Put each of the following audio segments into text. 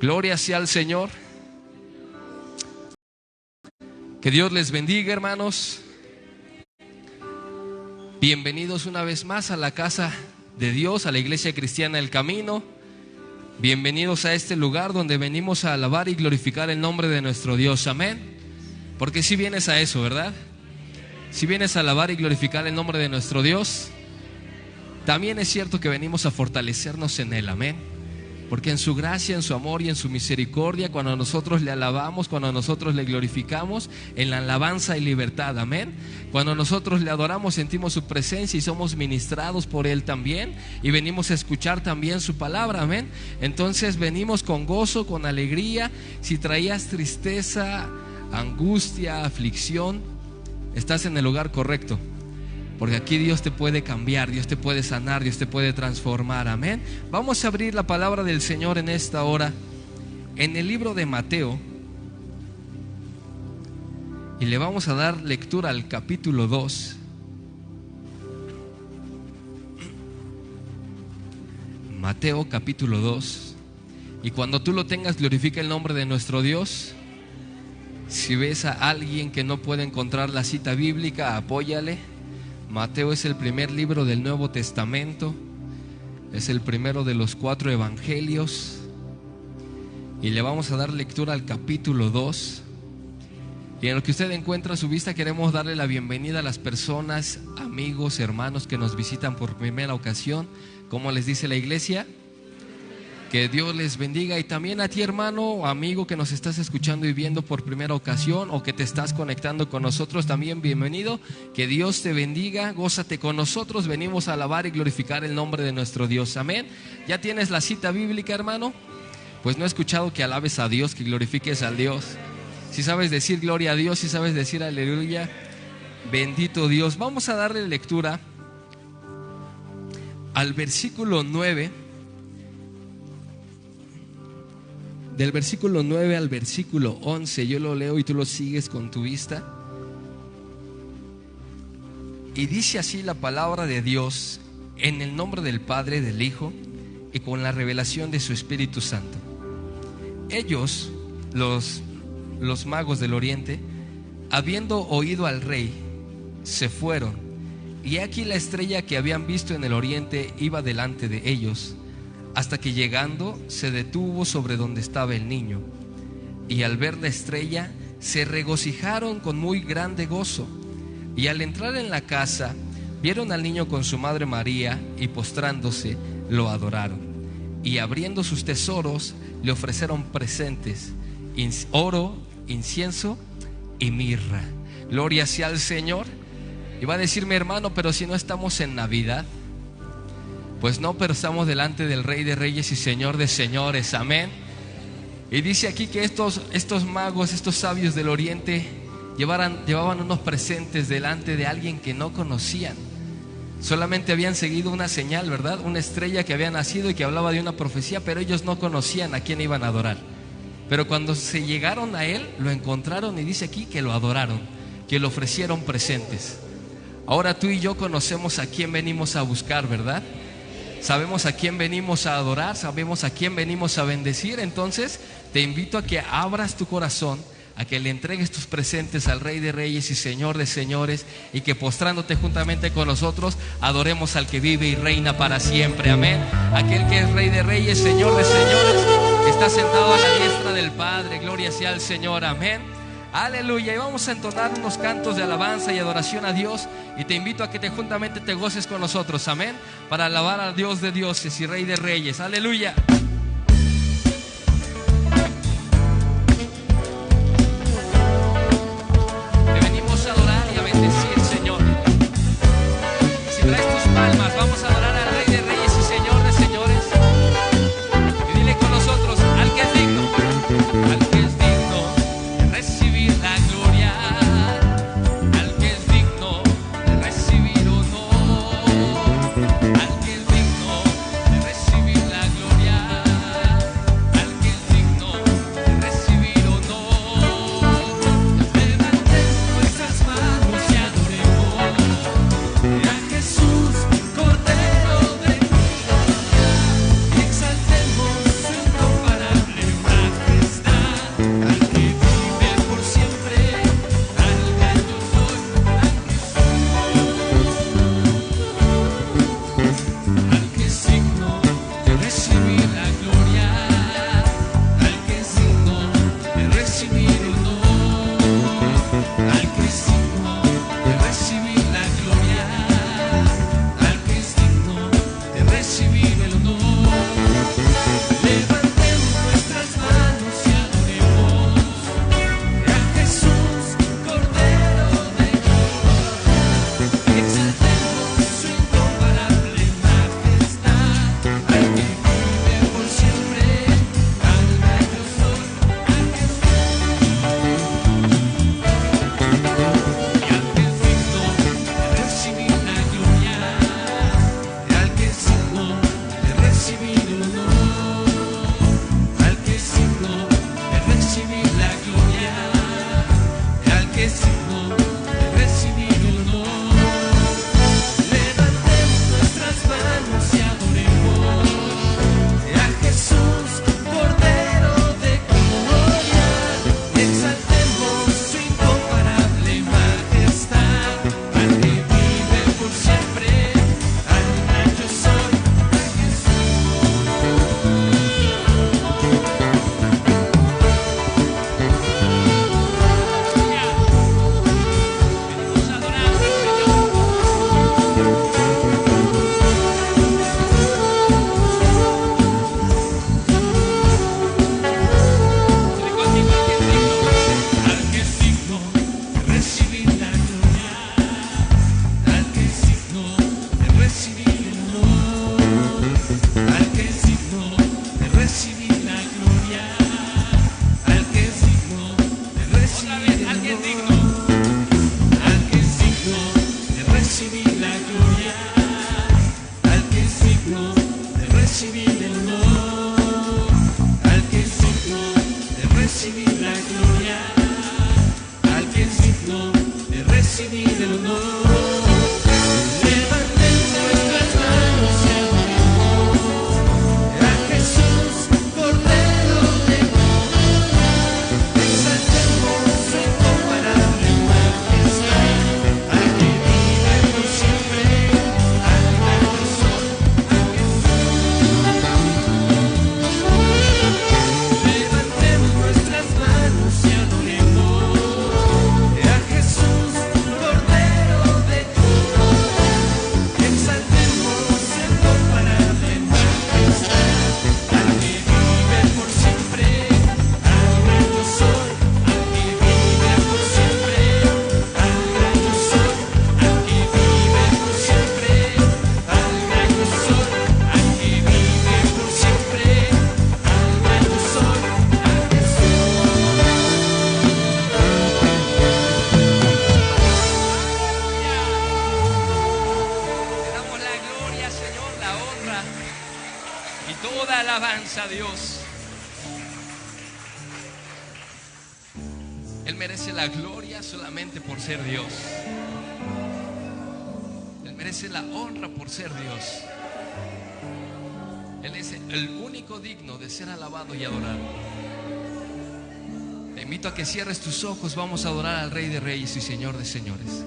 Gloria sea al Señor. Que Dios les bendiga, hermanos. Bienvenidos una vez más a la casa de Dios, a la Iglesia Cristiana El Camino. Bienvenidos a este lugar donde venimos a alabar y glorificar el nombre de nuestro Dios. Amén. Porque si vienes a eso, ¿verdad? Si vienes a alabar y glorificar el nombre de nuestro Dios, también es cierto que venimos a fortalecernos en Él. Amén. Porque en su gracia, en su amor y en su misericordia, cuando nosotros le alabamos, cuando nosotros le glorificamos, en la alabanza y libertad, amén. Cuando nosotros le adoramos, sentimos su presencia y somos ministrados por Él también. Y venimos a escuchar también su palabra, amén. Entonces venimos con gozo, con alegría. Si traías tristeza, angustia, aflicción, estás en el lugar correcto. Porque aquí Dios te puede cambiar, Dios te puede sanar, Dios te puede transformar, amén. Vamos a abrir la palabra del Señor en esta hora, en el libro de Mateo. Y le vamos a dar lectura al capítulo 2. Mateo capítulo 2. Y cuando tú lo tengas, glorifica el nombre de nuestro Dios. Si ves a alguien que no puede encontrar la cita bíblica, apóyale. Mateo es el primer libro del Nuevo Testamento, es el primero de los 4 evangelios, y le vamos a dar lectura al capítulo 2. Y en lo que usted encuentra a su vista, queremos darle la bienvenida a las personas, amigos, hermanos que nos visitan por primera ocasión. ¿Cómo les dice la iglesia? Que Dios les bendiga. Y también a ti, hermano o amigo que nos estás escuchando y viendo por primera ocasión, o que te estás conectando con nosotros, también bienvenido. Que Dios te bendiga, gózate con nosotros. Venimos a alabar y glorificar el nombre de nuestro Dios, amén. ¿Ya tienes la cita bíblica, hermano? Pues no he escuchado que alabes a Dios, que glorifiques al Dios. Si sabes decir gloria a Dios, si sabes decir aleluya, bendito Dios. Vamos a darle lectura al versículo 9. Del versículo 9 al versículo 11, yo lo leo y tú lo sigues con tu vista. Y dice así la palabra de Dios, en el nombre del Padre, del Hijo y con la revelación de su Espíritu Santo. Ellos, los magos del oriente, habiendo oído al rey, se fueron. Y aquí la estrella que habían visto en el oriente iba delante de ellos, hasta que llegando se detuvo sobre donde estaba el niño. Y al ver la estrella se regocijaron con muy grande gozo. Y al entrar en la casa vieron al niño con su madre María, y postrándose lo adoraron. Y abriendo sus tesoros le ofrecieron presentes: oro, incienso y mirra. Gloria sea al Señor. Y va a decirme, hermano, pero si no estamos en Navidad. Pues no, pero estamos delante del Rey de Reyes y Señor de Señores, amén. Y dice aquí que estos magos, estos sabios del oriente llevaban unos presentes delante de alguien que no conocían. Solamente habían seguido una señal, ¿verdad? Una estrella que había nacido y que hablaba de una profecía, pero ellos no conocían a quién iban a adorar. Pero cuando se llegaron a él, lo encontraron, y dice aquí que lo adoraron, que le ofrecieron presentes. Ahora tú y yo conocemos a quién venimos a buscar, ¿verdad? Sabemos a quién venimos a adorar, sabemos a quién venimos a bendecir. Entonces te invito a que abras tu corazón, a que le entregues tus presentes al Rey de Reyes y Señor de Señores, y que postrándote juntamente con nosotros adoremos al que vive y reina para siempre, amén. Aquel que es Rey de Reyes, Señor de Señores, que está sentado a la diestra del Padre. Gloria sea al Señor, amén. Aleluya. Y vamos a entonar unos cantos de alabanza y adoración a Dios, y te invito a que juntamente te goces con nosotros, amén, para alabar al Dios de dioses y Rey de Reyes. Aleluya. Te venimos a adorar y a bendecir, Señor. Si traes tus palmas, vamos a adorar al Rey de Reyes y Señor de Señores. Y dile con nosotros: al que es digno, al que es digno de recibir la gloria, al que es digno de recibir honor, al que es digno de recibir la gloria. gloria, al que es digno de recibir el honor, al que es digno de recibir la gloria, al que es digno de recibir el honor. Levantemos nuestras manos y adoremos a Jesús, Cordero de Dios. Exaltemos su incomparable majestad, al que vive por siempre, al gran yo soy, a Jesús. Levantemos nuestras manos y adoremos a Jesús, Cordero de Dios. Exaltemos su incomparable majestad, al que vive por siempre, al gran yo soy, al que vive por siempre, al gran yo soy, al que vive por siempre, al gran yo soy, al que vive por siempre, al gran yo soy, a Jesús. Te damos la gloria, Señor, la honra y toda alabanza a Dios. Él merece la gloria solamente por ser Dios. Él merece la honra por ser Dios. Él es el único digno de ser alabado y adorado. Te invito a que cierres tus ojos. Vamos a adorar al Rey de Reyes y Señor de Señores.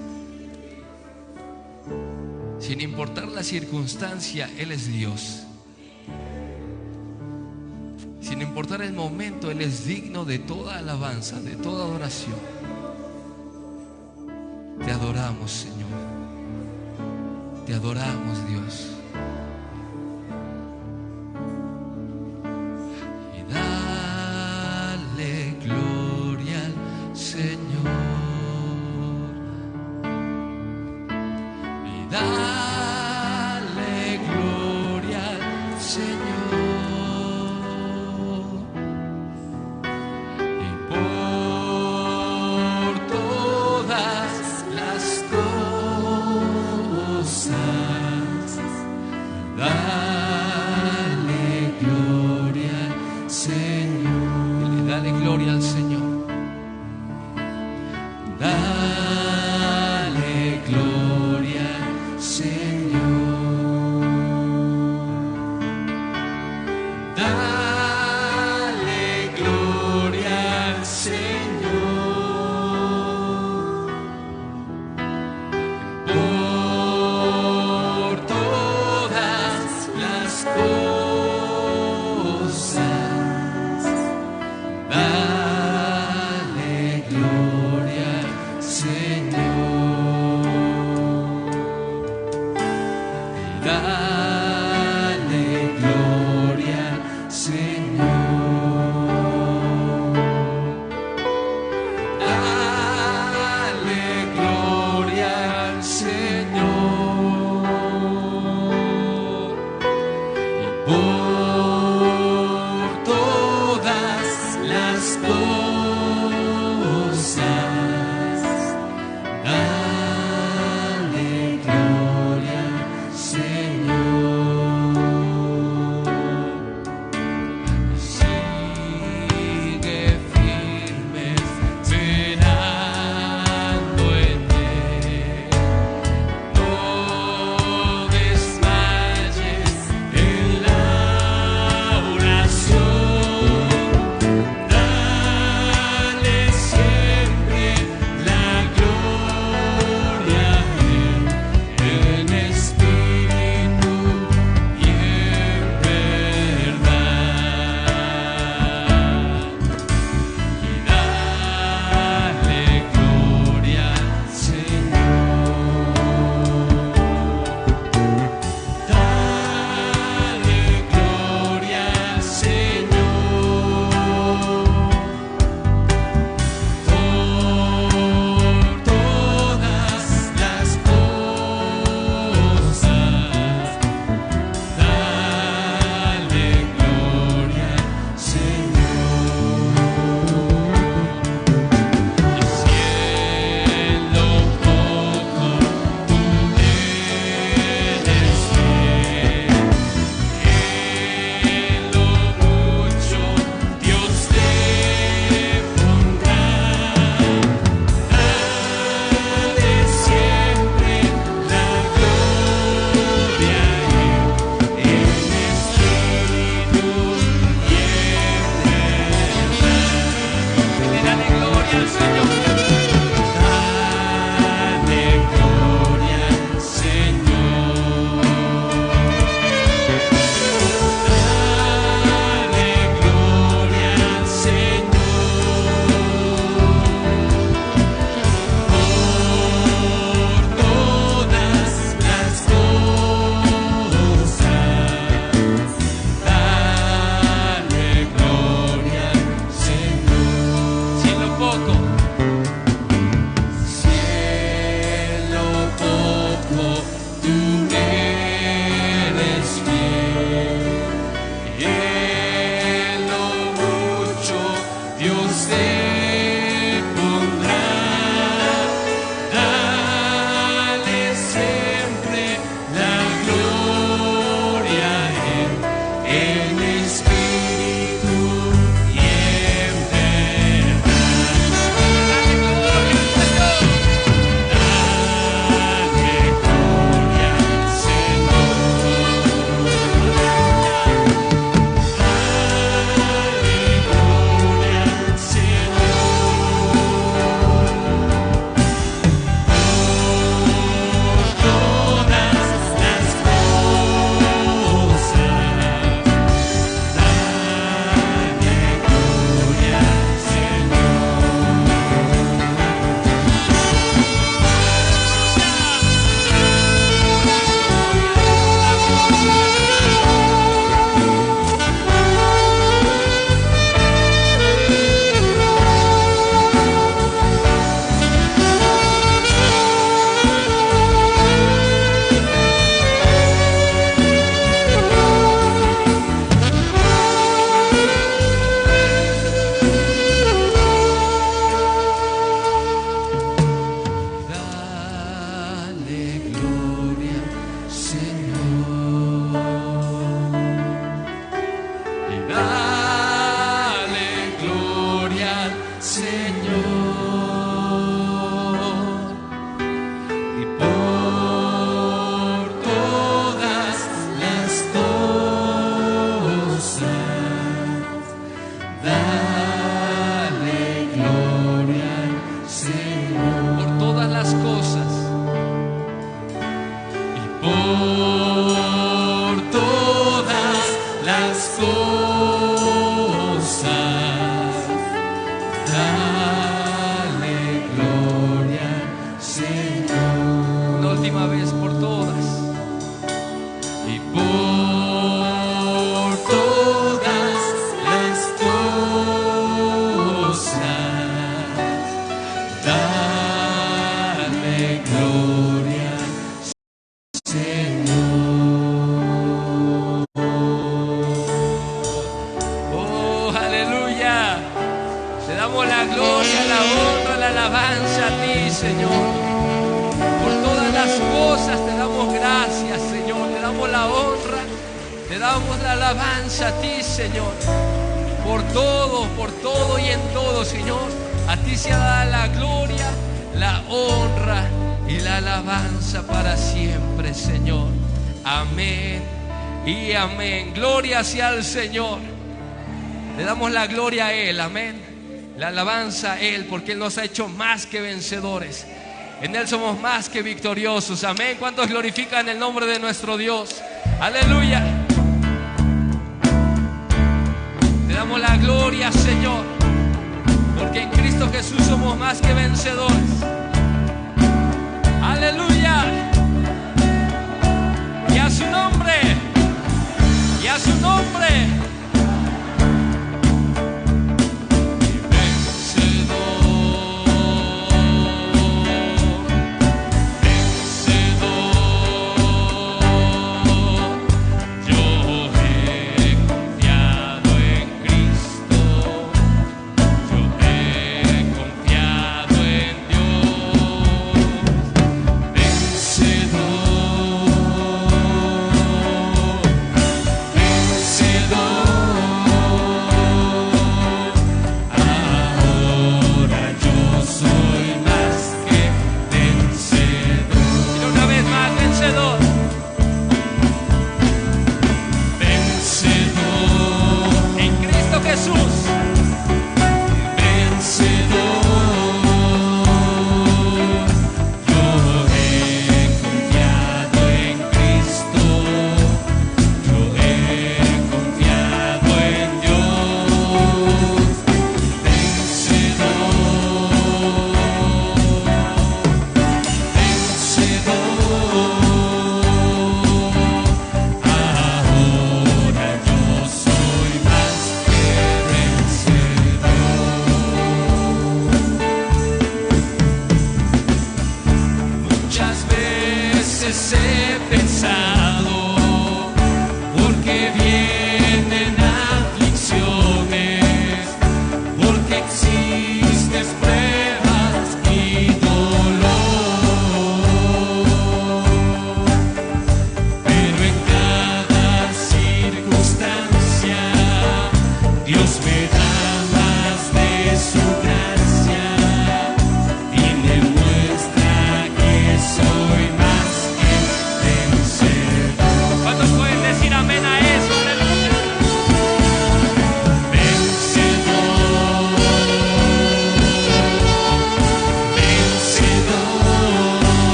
Sin importar la circunstancia, Él es Dios. Sin importar el momento, Él es digno de toda alabanza, de toda adoración. Te adoramos, Señor. Te adoramos, Dios. Y dale gloria al Señor. Y dale gloria al Señor. Y por todas las cosas, dale gloria al Señor. Dile, dale gloria al Señor. Dale gloria al Señor. Dale gloria al Señor. Por todas las cosas, dale gloria al Señor. Dale gloria al Señor. Dale gloria al Señor. Y por todas las cosas, dale gloria al Señor. todas las cosas, dale gloria, Señor. Una última vez por todas. Y por todas las cosas, dale gloria, Señor. Oh, aleluya. Te damos la gloria, la honra, la alabanza a ti, Señor. Por todas las cosas te damos gracias, Señor. Te damos la honra, te damos la alabanza a ti, Señor. Por todo y en todo, Señor. A ti se da la gloria, la honra y la alabanza para siempre, Señor. Amén y amén. Gloria sea al Señor. Le damos la gloria a Él, amén. La alabanza a Él, porque Él nos ha hecho más que vencedores. En Él somos más que victoriosos, amén. ¿Cuántos glorifican el nombre de nuestro Dios? Aleluya. Te damos la gloria, Señor, porque en Cristo Jesús somos más que vencedores. Aleluya. Y a su nombre, y a su nombre. Vencedor.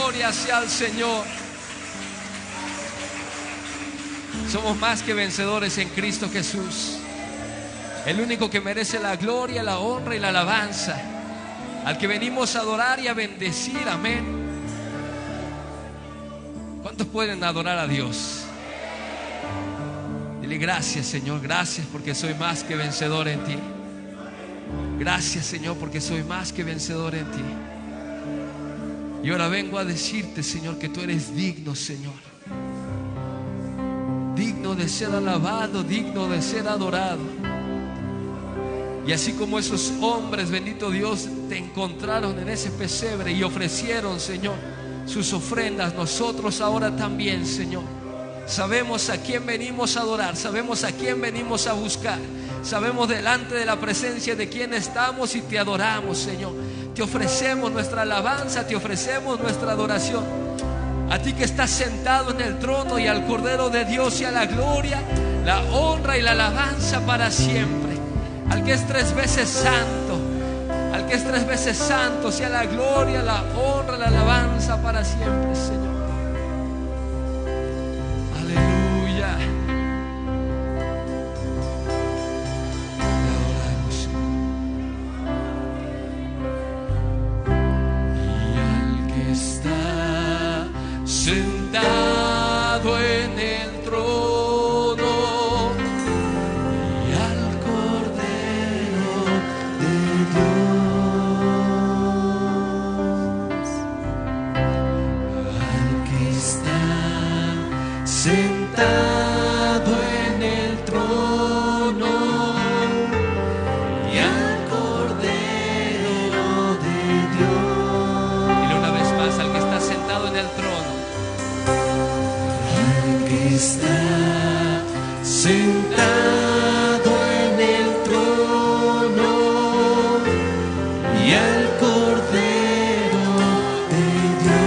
gloria sea al Señor. Somos más que vencedores en Cristo Jesús, el único que merece la gloria, la honra y la alabanza, al que venimos a adorar y a bendecir. Amén. ¿Cuántos pueden adorar a Dios? Dile: gracias, Señor, gracias porque soy más que vencedor en ti. Gracias, Señor, porque soy más que vencedor en ti. Y ahora vengo a decirte, Señor, que tú eres digno, Señor, digno de ser alabado, digno de ser adorado. Y así como esos hombres, bendito Dios, te encontraron en ese pesebre y ofrecieron, Señor, sus ofrendas, nosotros ahora también, Señor, sabemos a quién venimos a adorar, sabemos a quién venimos a buscar, sabemos delante de la presencia de quién estamos y te adoramos, Señor. Te ofrecemos nuestra alabanza, te ofrecemos nuestra adoración. A ti que estás sentado en el trono, y al Cordero de Dios sea la gloria, la honra y la alabanza para siempre. Al que es 3 veces santo, al que es 3 veces santo, sea la gloria, la honra, la alabanza para siempre, Señor. Aleluya. Te adoramos, Señor. Y al que está sentado en el trono, y al Cordero de Dios, al que está sentado en el trono, y al Cordero de Dios. Dile una vez más: al que está sentado en el trono, al que está sentado en el trono, y al Cordero de Dios,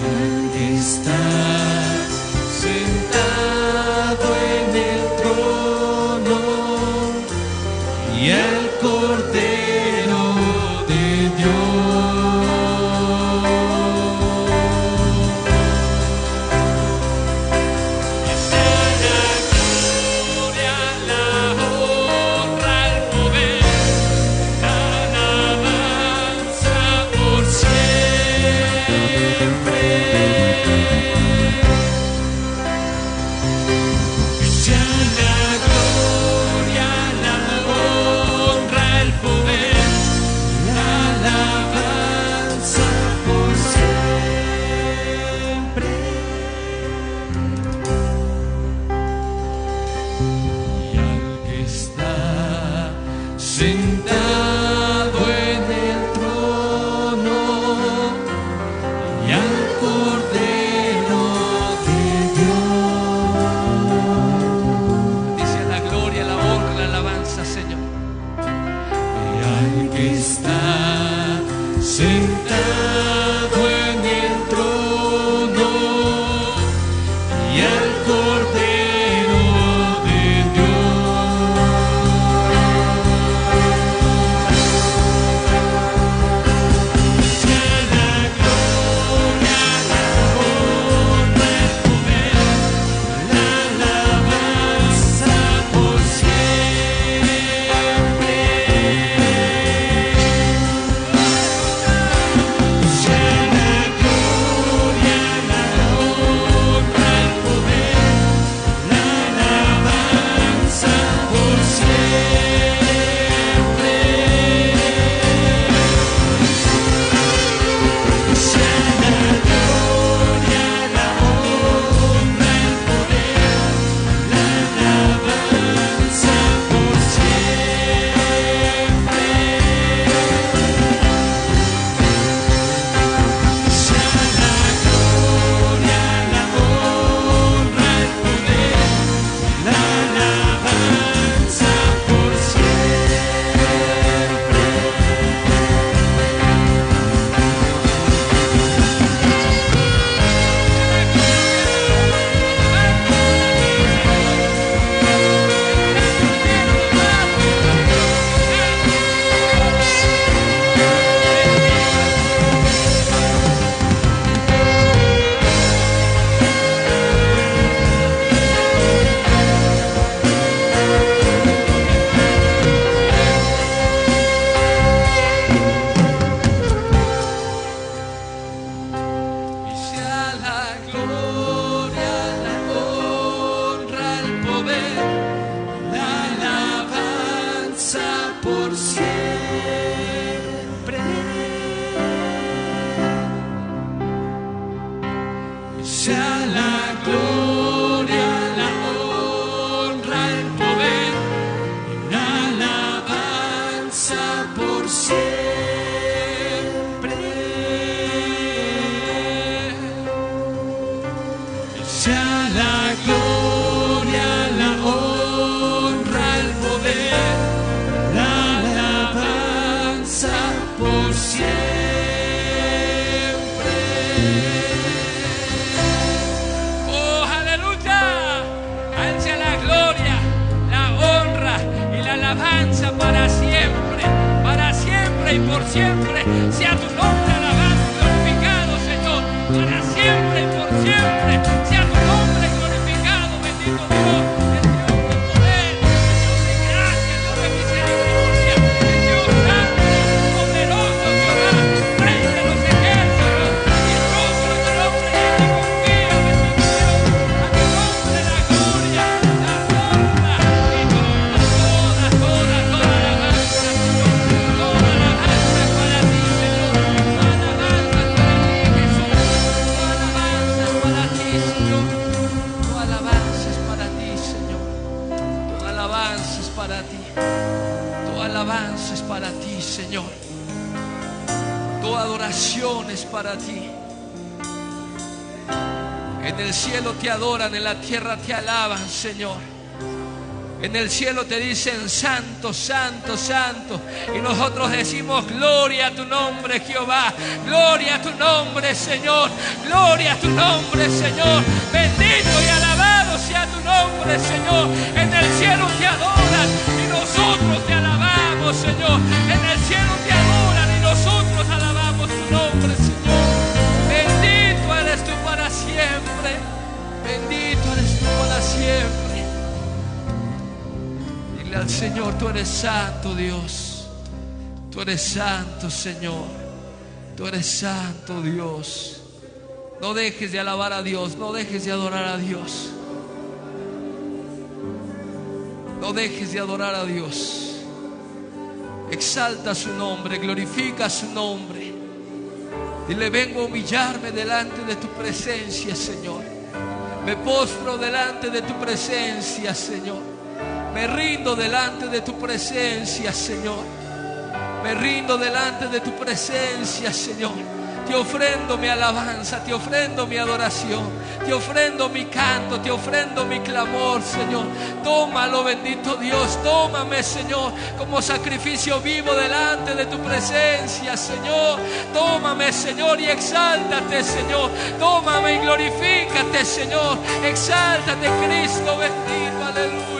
al que está sentado en el trono, y al Cordero de Dios. por siempre. Sea la gloria, la honra, el poder y la alabanza por siempre. Sea la gloria, la honra, el poder, la alabanza por siempre. Oh, aleluya. A Él sea la gloria, la honra y la alabanza para siempre y por siempre. Sea tu nombre alabado, glorificado, Señor, para siempre y por siempre. Sea tu nombre glorificado, bendito Dios, el Dios de poder, el Dios de gracia, el Dios de misericordia, el Dios santo, poderoso, Jehová, Rey de los ejércitos, y el rostro del hombre en ti confía, bendito Dios. A tu nombre la gloria, la honra y toda alabanza, Señor. Toda alabanza es para ti, Señor. Toda alabanza es para ti, Jesús. Toda alabanza es para ti, Señor. Toda alabanza es para ti, Señor. Toda alabanza es para ti. Toda alabanza es para ti, Señor. Toda adoración es para ti. En el cielo te adoran, en la tierra te alaban, Señor. En el cielo te dicen santo, santo, santo. Y nosotros decimos gloria a tu nombre, Jehová. Gloria a tu nombre, Señor. Gloria a tu nombre, Señor. Bendito y alabado sea tu nombre, Señor. En el cielo te adoran y nosotros te alabamos, Señor. En el cielo te adoran y nosotros alabamos tu nombre, Señor. Bendito eres tú para siempre. Bendito eres tú para siempre. Al Señor, tú eres santo, Dios. Tú eres santo, Señor. Tú eres santo, Dios. No dejes de alabar a Dios. No dejes de adorar a Dios. No dejes de adorar a Dios. Exalta su nombre, glorifica su nombre. Dile: vengo a humillarme delante de tu presencia, Señor. Me postro delante de tu presencia, Señor. Me rindo delante de tu presencia, Señor. Me rindo delante de tu presencia, Señor. Te ofrendo mi alabanza, te ofrendo mi adoración, te ofrendo mi canto, te ofrendo mi clamor, Señor. Tómalo, bendito Dios, tómame, Señor, como sacrificio vivo delante de tu presencia, Señor. Tómame, Señor, y exáltate, Señor. Tómame y glorifícate, Señor. Exáltate, Cristo bendito, aleluya.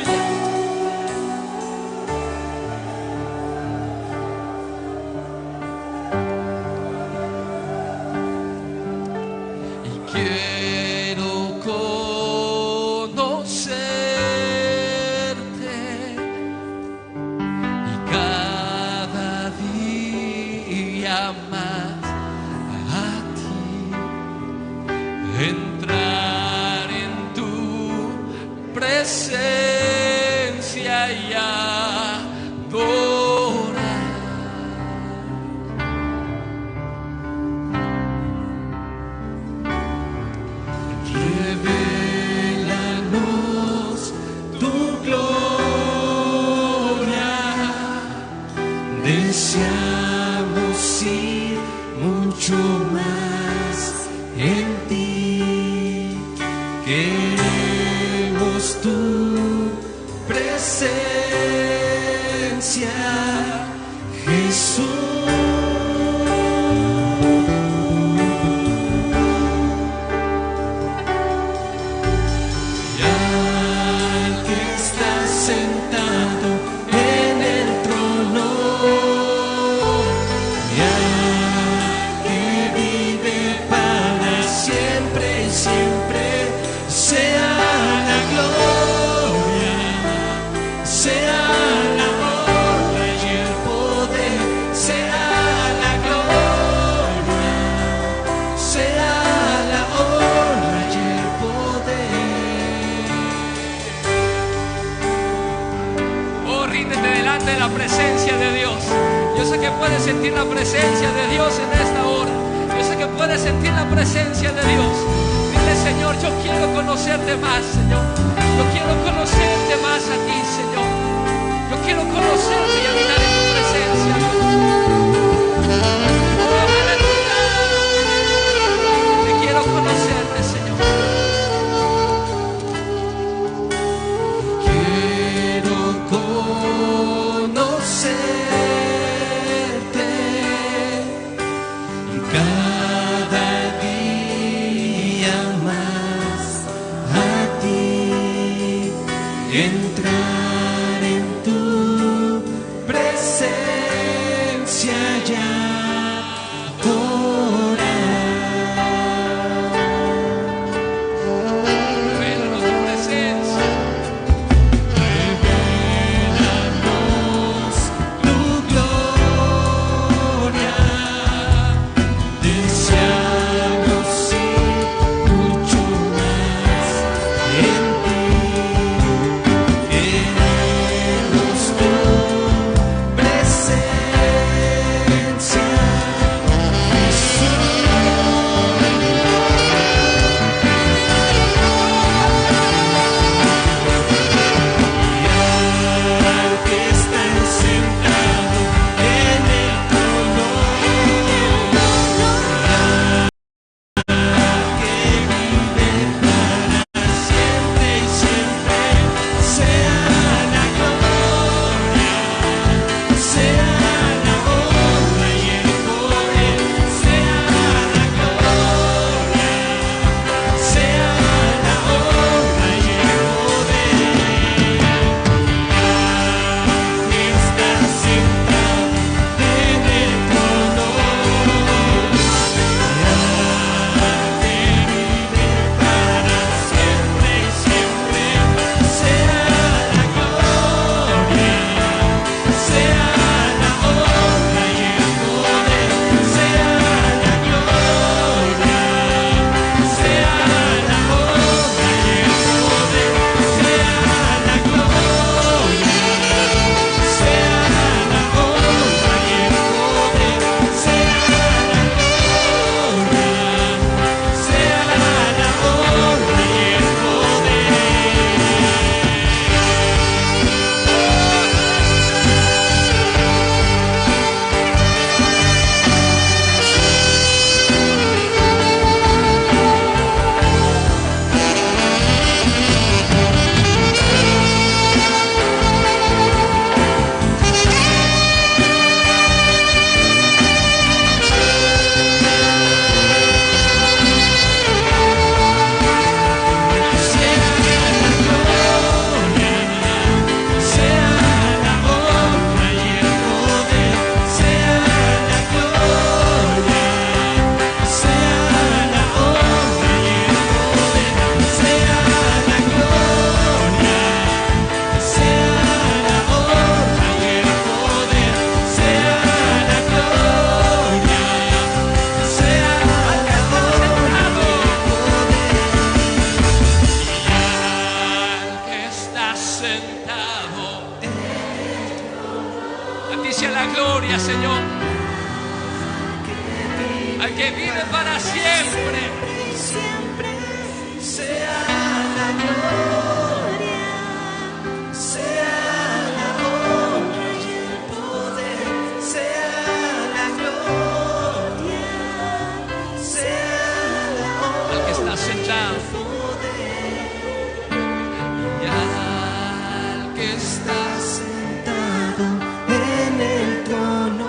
Quiero conocerte y cada día más a ti, entrar en tu presencia y adorar. Revélanos tu gloria, deseamos ir mucho más en ti, queremos tu presencia, Jesús. Siempre que puedes sentir la presencia de Dios en esta hora. Yo sé que puedes sentir la presencia de Dios. Dile, Señor, yo quiero conocerte más, Señor. Yo quiero conocerte más a ti, Señor. Yo quiero conocerte y habitar en tu presencia, Dios. Oh, aleluya. Te quiero conocerte, Señor. Quiero conocerte cada día más, a ti, entrar en tu presencia y Révélanos tu presencia. Revelanos tu gloria, deseamos ir mucho más en ti. Queremos tu presencia, al que está sentado en el trono, que vive para siempre y siempre, sea la gloria, sea la honra y el poder, sea la gloria, sea la honra y el poder. Está sentado en el trono, que vive para siempre y siempre, sea la gloria, sea la honra y el poder, sea la gloria, sea la honra y el poder, sea la gloria. Sea la honra y el poder, sea la gloria, sea la honra y el la gloria, Señor, al que vive para siempre. sea la gloria, sea la honra y el poder, sea la gloria, sea la honra Al que está sentado, y al que está sentado en el trono,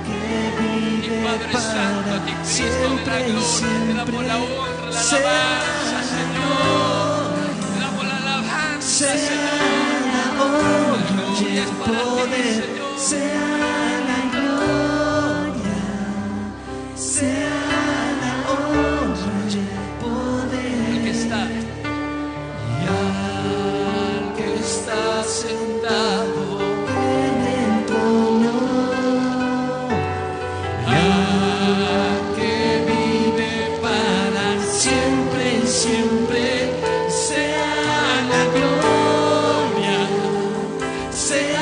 que vive Padre Santo, a ti para Cristo, de la siempre y gloria, te damos la siempre, honra, la sea alabanza, Señor. Te damos la alabanza, sea Señor. la honra y Gloria el es para ti, poder, Señor. sea la gloria, sea la honra y el poder. El que está, Y al que está sentado en el trono, al que vive para siempre y siempre, sea la gloria, sea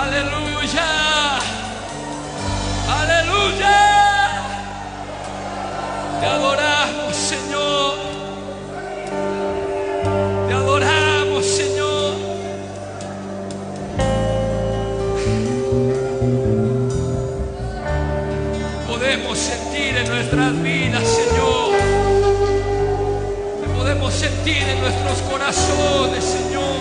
Aleluya. Aleluya. Te adoramos, Señor. Te adoramos, Señor. Podemos sentir en nuestras vidas, Señor. Te podemos sentir en nuestros corazones, Señor.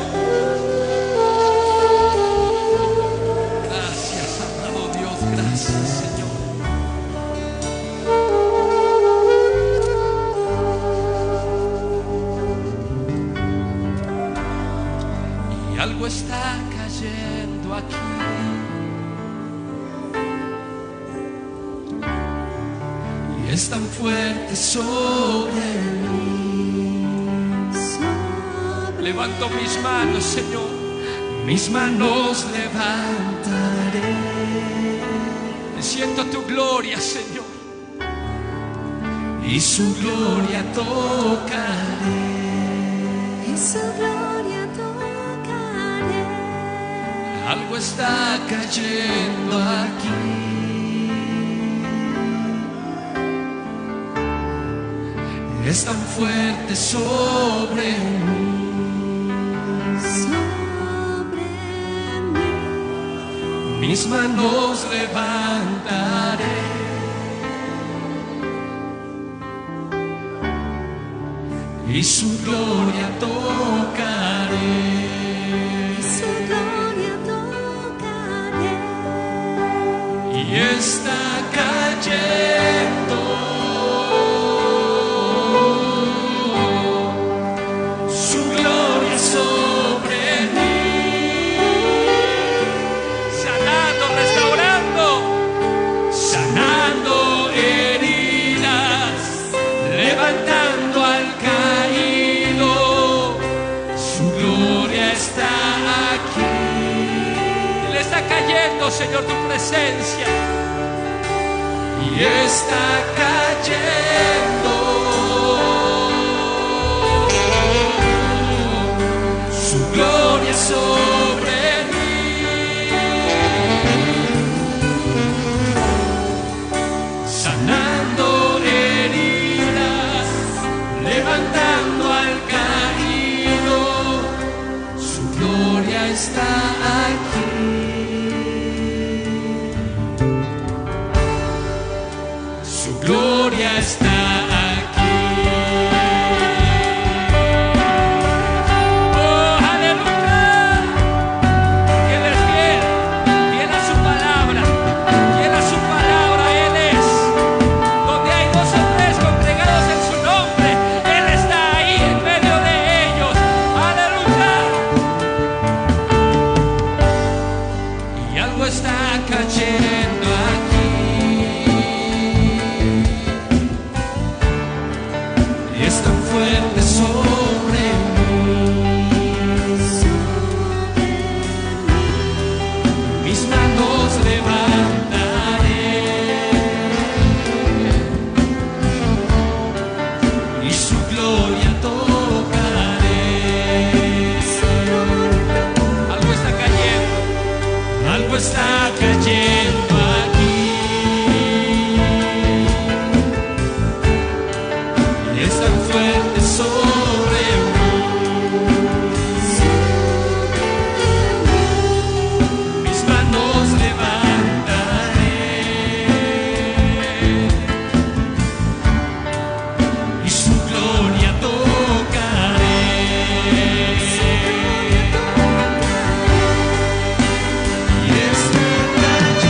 Gracias, amado Dios. Gracias, Señor. Y algo está cayendo aquí. Es tan fuerte sobre mí. Levanto mis manos, Señor. Mis manos levantaré. Siento tu gloria, Señor. Y su gloria tocaré. Y su gloria tocaré. Algo está cayendo aquí. Es tan fuerte sobre mí. Sobre mí. Mis manos levantaré. Y su gloria tocaré. Y su gloria tocaré. Y está cayendo. Señor, tu presencia. Y está cayendo. Su gloria sobre mí. Sanando heridas, levantando al caído. Su gloria está aquí. Gloria está aquí. Oh, aleluya. Él es fiel, fiel a su palabra, fiel a su palabra. Él es. Donde hay dos o tres congregados en su nombre, Él está ahí en medio de ellos. Aleluya. Y algo está cayendo aquí. Fuerte sobre mí. Mis manos levantaré. Y su gloria tocaré. Algo está cayendo. Algo está cayendo aquí. Y es tan fuerte sobre mí. Mis manos levantaré. Y su gloria tocaré. Y está cayendo.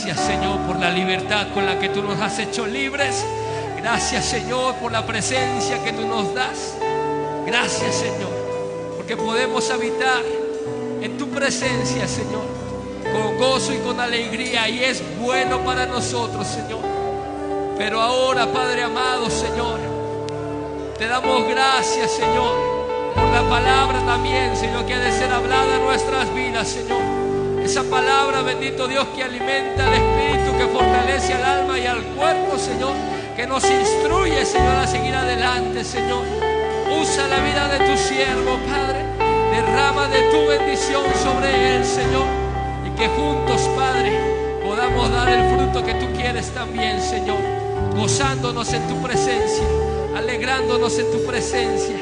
Gracias, Señor, por la libertad con la que tú nos has hecho libres. Gracias, Señor, por la presencia que tú nos das. Gracias, Señor, porque podemos habitar en tu presencia, Señor, con gozo y con alegría, y es bueno para nosotros, Señor. Pero ahora, Padre amado, Señor, te damos gracias, Señor, por la palabra también, Señor, que ha de ser hablada en nuestras vidas, Señor. Esa palabra, bendito Dios, que alimenta al espíritu, que fortalece al alma y al cuerpo, Señor, que nos instruye, Señor, a seguir adelante, Señor. Usa la vida de tu siervo, Padre. Derrama de tu bendición sobre él, Señor, y que juntos, Padre, podamos dar el fruto que tú quieres también, Señor, gozándonos en tu presencia, alegrándonos en tu presencia.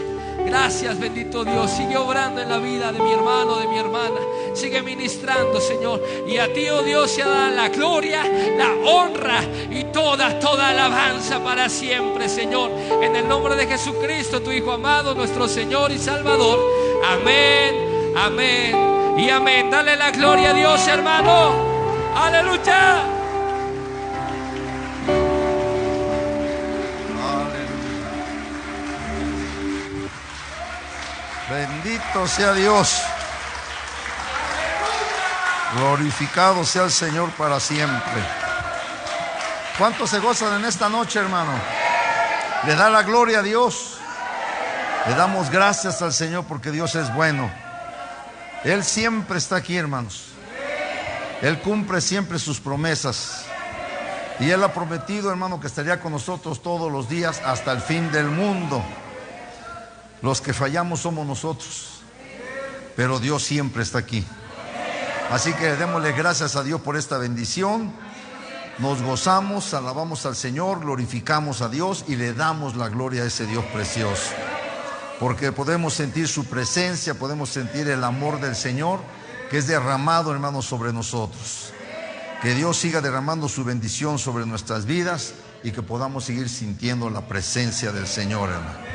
Gracias, bendito Dios. Sigue obrando en la vida de mi hermano, de mi hermana. Sigue ministrando, Señor. Y a ti, oh Dios, se da la gloria, la honra y toda alabanza para siempre, Señor. En el nombre de Jesucristo, tu Hijo amado, nuestro Señor y Salvador. Amén, amén y amén. Dale la gloria a Dios, hermano. Aleluya. Bendito sea Dios. Glorificado sea el Señor para siempre. ¿Cuántos se gozan en esta noche, hermano? Le da la gloria a Dios. Le damos gracias al Señor porque Dios es bueno. Él siempre está aquí, hermanos. Él cumple siempre sus promesas. Y Él ha prometido, hermano, que estaría con nosotros todos los días hasta el fin del mundo. Los que fallamos somos nosotros, pero Dios siempre está aquí. Así que démosle gracias a Dios por esta bendición. Nos gozamos, alabamos al Señor, glorificamos a Dios y le damos la gloria a ese Dios precioso. Porque podemos sentir su presencia, podemos sentir el amor del Señor que es derramado, hermanos, sobre nosotros. Que Dios siga derramando su bendición sobre nuestras vidas y que podamos seguir sintiendo la presencia del Señor, hermano.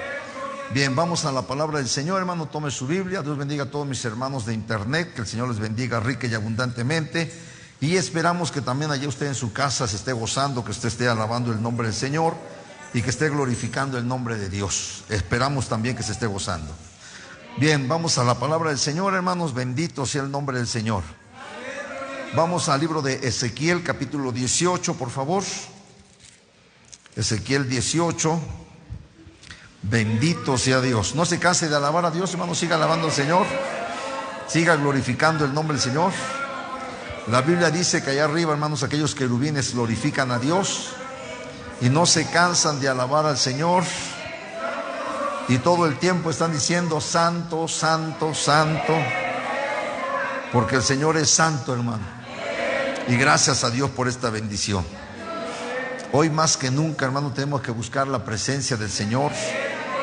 Bien, vamos a la palabra del Señor, hermano. Tome su Biblia. Dios bendiga a todos mis hermanos de internet. Que el Señor les bendiga rica y abundantemente. Y esperamos que también allá usted en su casa se esté gozando, que usted esté alabando el nombre del Señor y que esté glorificando el nombre de Dios. Esperamos también que se esté gozando. Bien, vamos a la palabra del Señor, hermanos. Bendito sea el nombre del Señor. Vamos al libro de Ezequiel, capítulo 18, por favor. Ezequiel 18. Bendito sea Dios. No se canse de alabar a Dios, hermano. Siga alabando al Señor. Siga glorificando el nombre del Señor. La Biblia dice que allá arriba, hermanos, aquellos querubines glorifican a Dios y no se cansan de alabar al Señor. Y todo el tiempo están diciendo: santo, santo, santo. Porque el Señor es santo, hermano. Y gracias a Dios por esta bendición. Hoy más que nunca, hermano, tenemos que buscar la presencia del Señor,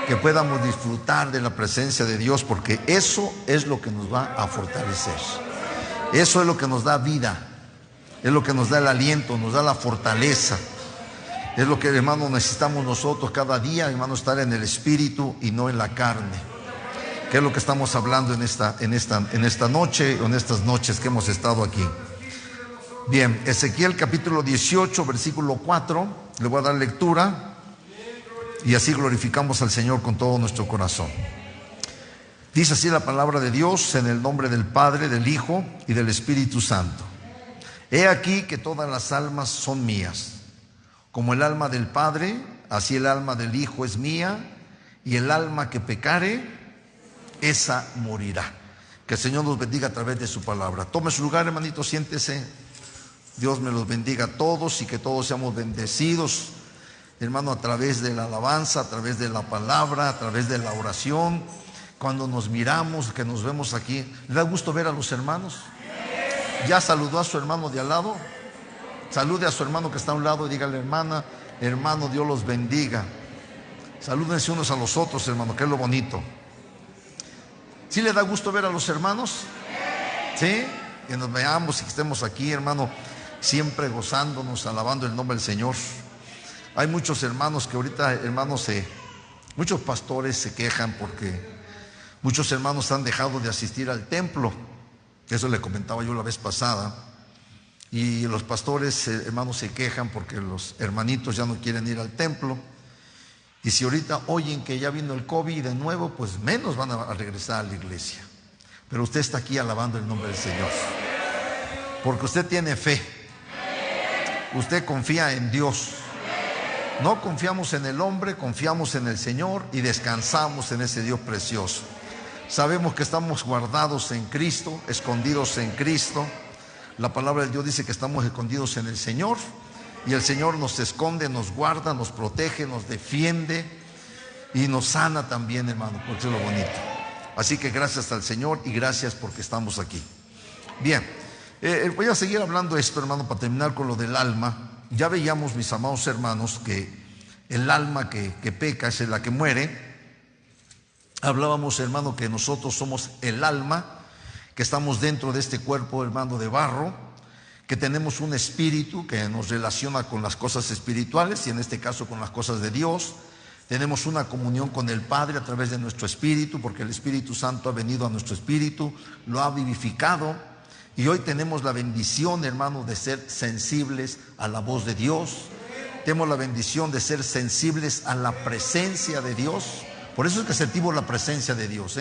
que podamos disfrutar de la presencia de Dios, porque eso es lo que nos va a fortalecer. Eso es lo que nos da vida, es lo que nos da el aliento, nos da la fortaleza. Es lo que, hermano, necesitamos nosotros cada día, hermano, estar en el espíritu y no en la carne. Que es lo que estamos hablando en esta noche, o en estas noches que hemos estado aquí. Bien, Ezequiel capítulo 18, versículo 4, le voy a dar lectura y así glorificamos al Señor con todo nuestro corazón. Dice así la palabra de Dios, en el nombre del Padre, del Hijo y del Espíritu Santo. He aquí que todas las almas son mías. Como el alma del Padre, así el alma del Hijo es mía, y el alma que pecare, esa morirá. Que el Señor nos bendiga a través de su palabra. Tome su lugar, hermanito, siéntese. Dios me los bendiga a todos y que todos seamos bendecidos, hermano, a través de la alabanza, a través de la palabra, a través de la oración. Cuando nos miramos, que nos vemos aquí, ¿le da gusto ver a los hermanos? ¿Ya saludó a su hermano de al lado? Salude a su hermano que está a un lado y dígale: hermana, hermano, Dios los bendiga. Salúdense unos a los otros, hermano, que es lo bonito. ¿Sí le da gusto ver a los hermanos? ¿Sí? Que nos veamos y que estemos aquí, hermano, siempre gozándonos, alabando el nombre del Señor. Hay muchos hermanos que ahorita, hermanos, muchos pastores se quejan porque muchos hermanos han dejado de asistir al templo. Eso le comentaba yo la vez pasada. Y los pastores, hermanos, se quejan porque los hermanitos ya no quieren ir al templo. Y si ahorita oyen que ya vino el COVID de nuevo, pues menos van a regresar a la iglesia. Pero usted está aquí alabando el nombre del Señor, porque usted tiene fe, usted confía en Dios. No confiamos en el hombre, confiamos en el Señor y descansamos en ese Dios precioso. Sabemos que estamos guardados en Cristo, escondidos en Cristo. La palabra de Dios dice que estamos escondidos en el Señor, y el Señor nos esconde, nos guarda, nos protege, nos defiende y nos sana también, hermano, porque es lo bonito. Así que gracias al Señor y gracias porque estamos aquí. Bien, voy a seguir hablando esto, hermano, para terminar con lo del alma. Ya veíamos, mis amados hermanos, que el alma que peca es la que muere. Hablábamos, hermano, que nosotros somos el alma, que estamos dentro de este cuerpo, hermano, de barro, que tenemos un espíritu que nos relaciona con las cosas espirituales y en este caso con las cosas de Dios. Tenemos una comunión con el Padre a través de nuestro espíritu, porque el Espíritu Santo ha venido a nuestro espíritu, lo ha vivificado, y hoy tenemos la bendición, hermano, de ser sensibles a la voz de Dios. Tenemos la bendición de ser sensibles a la presencia de Dios. Por eso es que sentimos la presencia de Dios,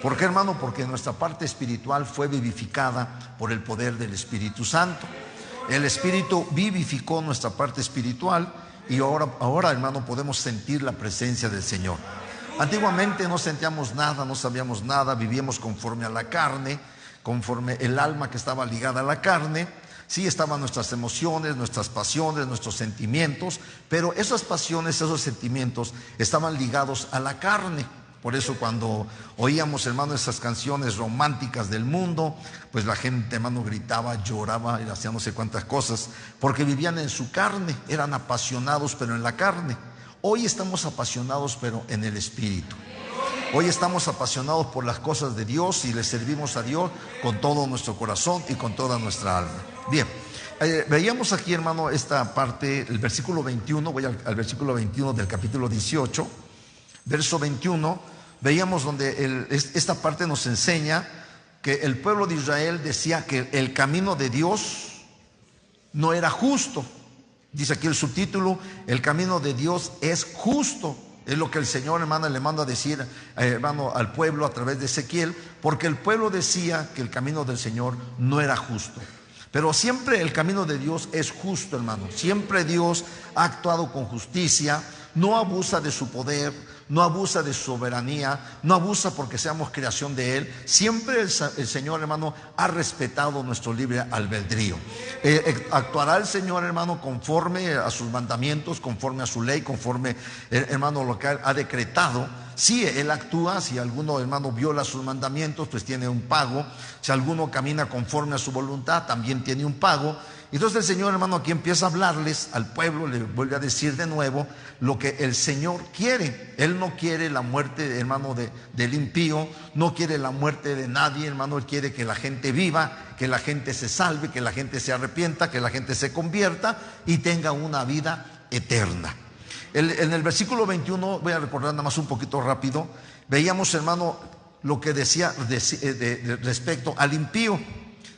¿Por qué, hermano? Porque nuestra parte espiritual fue vivificada por el poder del Espíritu Santo. El Espíritu vivificó nuestra parte espiritual y ahora, hermano, podemos sentir la presencia del Señor. Antiguamente no sentíamos nada, no sabíamos nada, vivíamos conforme a la carne, conforme el alma que estaba ligada a la carne. Sí estaban nuestras emociones, nuestras pasiones, nuestros sentimientos, pero esas pasiones, esos sentimientos estaban ligados a la carne. Por eso cuando oíamos, hermano, esas canciones románticas del mundo, pues la gente, hermano, gritaba, lloraba y hacía no sé cuántas cosas, porque vivían en su carne, eran apasionados pero en la carne. Hoy estamos apasionados pero en el Espíritu. Hoy estamos apasionados por las cosas de Dios y le servimos a Dios con todo nuestro corazón y con toda nuestra alma. Bien, veíamos aquí, hermano, esta parte, el versículo 21, voy al versículo 21 del capítulo 18. Verso 21, veíamos donde esta parte nos enseña que el pueblo de Israel decía que el camino de Dios no era justo. Dice aquí el subtítulo, el camino de Dios es justo. Es lo que el Señor, hermano, le manda a decir, hermano, al pueblo a través de Ezequiel, porque el pueblo decía que el camino del Señor no era justo. Pero siempre el camino de Dios es justo, hermano. Siempre Dios ha actuado con justicia, no abusa de su poder, no abusa de su soberanía, no abusa porque seamos creación de Él. Siempre el Señor, hermano, ha respetado nuestro libre albedrío. Actuará el Señor, hermano, conforme a sus mandamientos, conforme a su ley, conforme, hermano, lo que ha decretado. Si Él actúa, si alguno, hermano, viola sus mandamientos, pues tiene un pago. Si alguno camina conforme a su voluntad, también tiene un pago. Entonces el Señor, hermano, aquí empieza a hablarles al pueblo, le vuelve a decir de nuevo lo que el Señor quiere. Él no quiere la muerte, hermano, del impío, no quiere la muerte de nadie, hermano. Él quiere que la gente viva, que la gente se salve, que la gente se arrepienta, que la gente se convierta y tenga una vida eterna. En el versículo 21, voy a recordar nada más un poquito rápido, veíamos, hermano, lo que decía respecto al impío.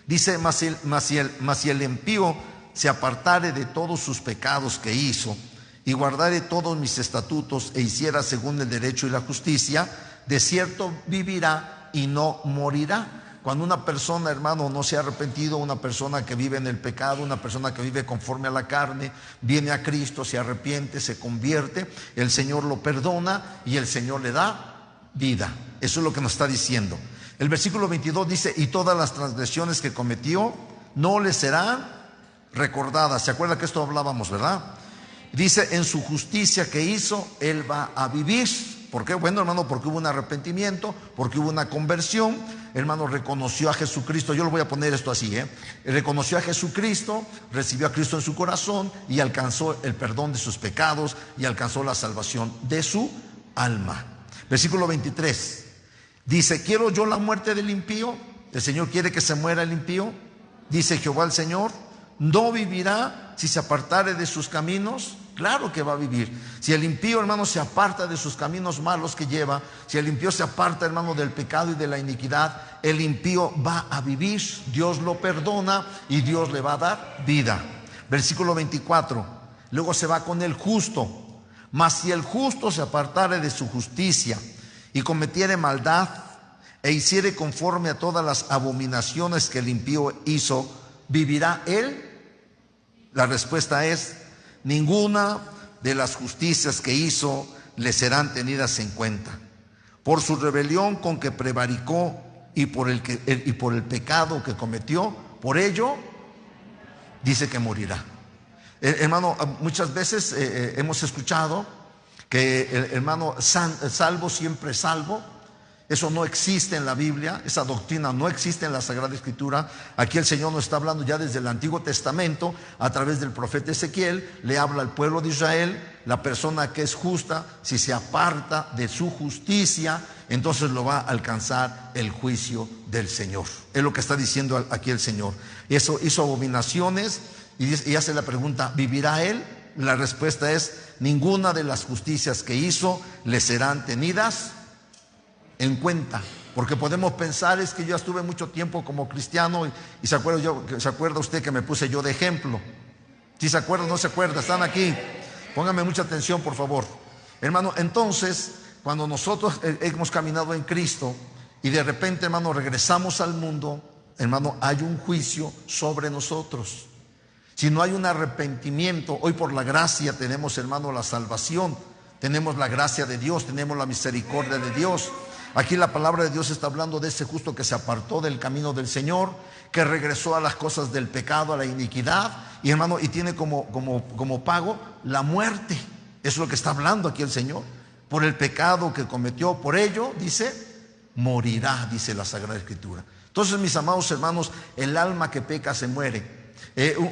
Dice, mas si el impío se apartare de todos sus pecados que hizo y guardare todos mis estatutos e hiciera según el derecho y la justicia, de cierto vivirá y no morirá. Cuando una persona, hermano, no se ha arrepentido, una persona que vive en el pecado, una persona que vive conforme a la carne, viene a Cristo, se arrepiente, se convierte, el Señor lo perdona y el Señor le da vida. Eso es lo que nos está diciendo. El versículo 22 dice, y todas las transgresiones que cometió no le serán recordadas. ¿Se acuerda que esto hablábamos, verdad? Dice, en su justicia que hizo, Él va a vivir. ¿Por qué? Bueno, hermano, porque hubo un arrepentimiento, porque hubo una conversión. Hermano, reconoció a Jesucristo. Yo lo voy a poner esto así, reconoció a Jesucristo, recibió a Cristo en su corazón y alcanzó el perdón de sus pecados y alcanzó la salvación de su alma. Versículo 23. Dice, ¿quiero yo la muerte del impío? ¿El Señor quiere que se muera el impío? Dice Jehová el Señor, no vivirá si se apartare de sus caminos. Claro que va a vivir. Si el impío, hermano, se aparta de sus caminos malos que lleva, si el impío se aparta, hermano, del pecado y de la iniquidad, el impío va a vivir. Dios lo perdona y Dios le va a dar vida. Versículo 24. Luego se va con el justo. Mas si el justo se apartare de su justicia y cometiere maldad e hiciere conforme a todas las abominaciones que el impío hizo, ¿vivirá él? La respuesta es: ninguna de las justicias que hizo le serán tenidas en cuenta. Por su rebelión con que prevaricó y por el pecado que cometió, por ello dice que morirá. Hermano, muchas veces hemos escuchado que el hermano salvo siempre salvo. Eso no existe en la Biblia, esa doctrina no existe en la Sagrada Escritura. Aquí el Señor nos está hablando ya desde el Antiguo Testamento, a través del profeta Ezequiel, le habla al pueblo de Israel: la persona que es justa, si se aparta de su justicia, entonces lo va a alcanzar el juicio del Señor. Es lo que está diciendo aquí el Señor. Eso hizo abominaciones y hace la pregunta: ¿vivirá él? La respuesta es: ninguna de las justicias que hizo le serán tenidas en cuenta. Porque podemos pensar: es que yo estuve mucho tiempo como cristiano y ¿se acuerda usted que me puse yo de ejemplo? ¿Sí se acuerda o no se acuerda? Están aquí. Póngame mucha atención, por favor. Hermano, entonces, cuando nosotros hemos caminado en Cristo y de repente, hermano, regresamos al mundo, hermano, hay un juicio sobre nosotros. Si no hay un arrepentimiento, hoy por la gracia tenemos, hermano, la salvación, tenemos la gracia de Dios, tenemos la misericordia de Dios. Aquí la palabra de Dios está hablando de ese justo que se apartó del camino del Señor, que regresó a las cosas del pecado, a la iniquidad, y hermano, y tiene como pago la muerte. Eso es lo que está hablando aquí el Señor. Por el pecado que cometió, por ello, dice, morirá, dice la Sagrada Escritura. Entonces, mis amados hermanos, el alma que peca se muere.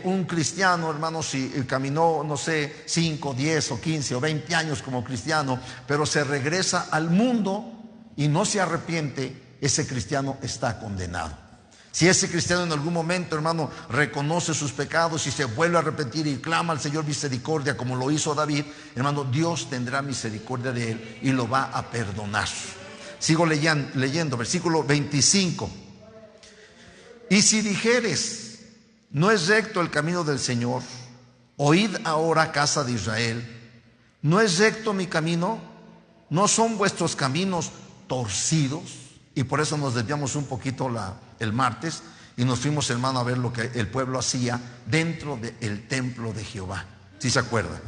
Un cristiano, hermano, si caminó, no sé, 5, 10 o 15 o 20 años como cristiano, pero se regresa al mundo y no se arrepiente, ese cristiano está condenado. Si ese cristiano en algún momento, hermano, reconoce sus pecados y se vuelve a arrepentir y clama al Señor misericordia como lo hizo David, hermano, Dios tendrá misericordia de él y lo va a perdonar. Sigo leyendo, versículo 25. Y si dijeres: no es recto el camino del Señor, oíd ahora, casa de Israel, ¿no es recto mi camino? ¿No son vuestros caminos torcidos? Y por eso nos desviamos un poquito el martes y nos fuimos, hermano, a ver lo que el pueblo hacía dentro del templo de Jehová. ¿Sí se acuerdan?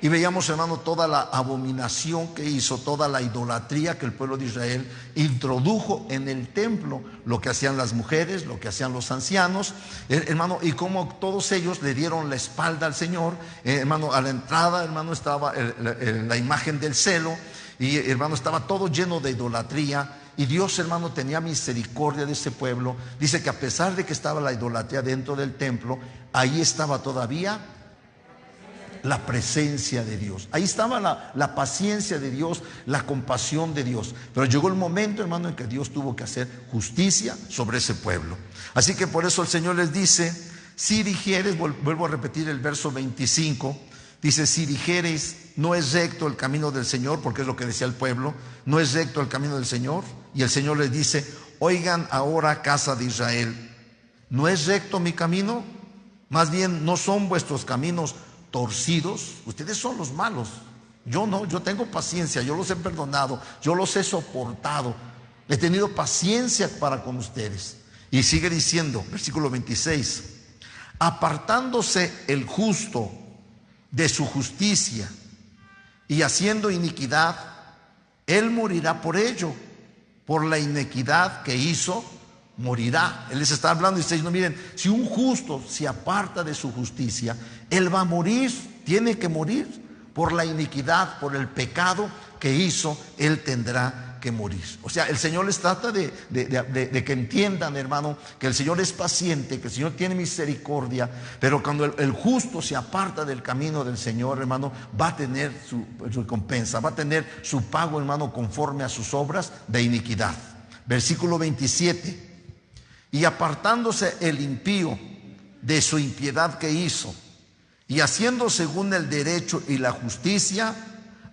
Y veíamos, hermano, toda la abominación que hizo, toda la idolatría que el pueblo de Israel introdujo en el templo, lo que hacían las mujeres, lo que hacían los ancianos, hermano, y cómo todos ellos le dieron la espalda al Señor. Hermano, a la entrada, hermano, estaba la imagen del celo, y hermano, estaba todo lleno de idolatría. Y Dios, hermano, tenía misericordia de ese pueblo. Dice que a pesar de que estaba la idolatría dentro del templo, ahí estaba todavía la presencia de Dios. Ahí estaba la paciencia de Dios, la compasión de Dios. Pero llegó el momento, hermano, en que Dios tuvo que hacer justicia sobre ese pueblo. Así que por eso el Señor les dice: si dijeres, vuelvo a repetir el verso 25, dice: si dijeres, no es recto el camino del Señor, porque es lo que decía el pueblo, no es recto el camino del Señor. Y el Señor les dice: oigan ahora, casa de Israel, ¿no es recto mi camino? Más bien, ¿no son vuestros caminos torcidos? Ustedes son los malos, yo no, yo tengo paciencia, yo los he perdonado, yo los he soportado, he tenido paciencia para con ustedes. Y sigue diciendo, versículo 26, apartándose el justo de su justicia y haciendo iniquidad, él morirá por ello, por la iniquidad que hizo morirá. Él les está hablando y dice: no, miren, si un justo se aparta de su justicia, él va a morir, tiene que morir por la iniquidad, por el pecado que hizo, él tendrá que morir. O sea, el Señor les trata de que entiendan, hermano, que el Señor es paciente, que el Señor tiene misericordia, pero cuando el justo se aparta del camino del Señor, hermano, va a tener su recompensa, va a tener su pago, hermano, conforme a sus obras de iniquidad. Versículo 27. Y apartándose el impío de su impiedad que hizo y haciendo según el derecho y la justicia,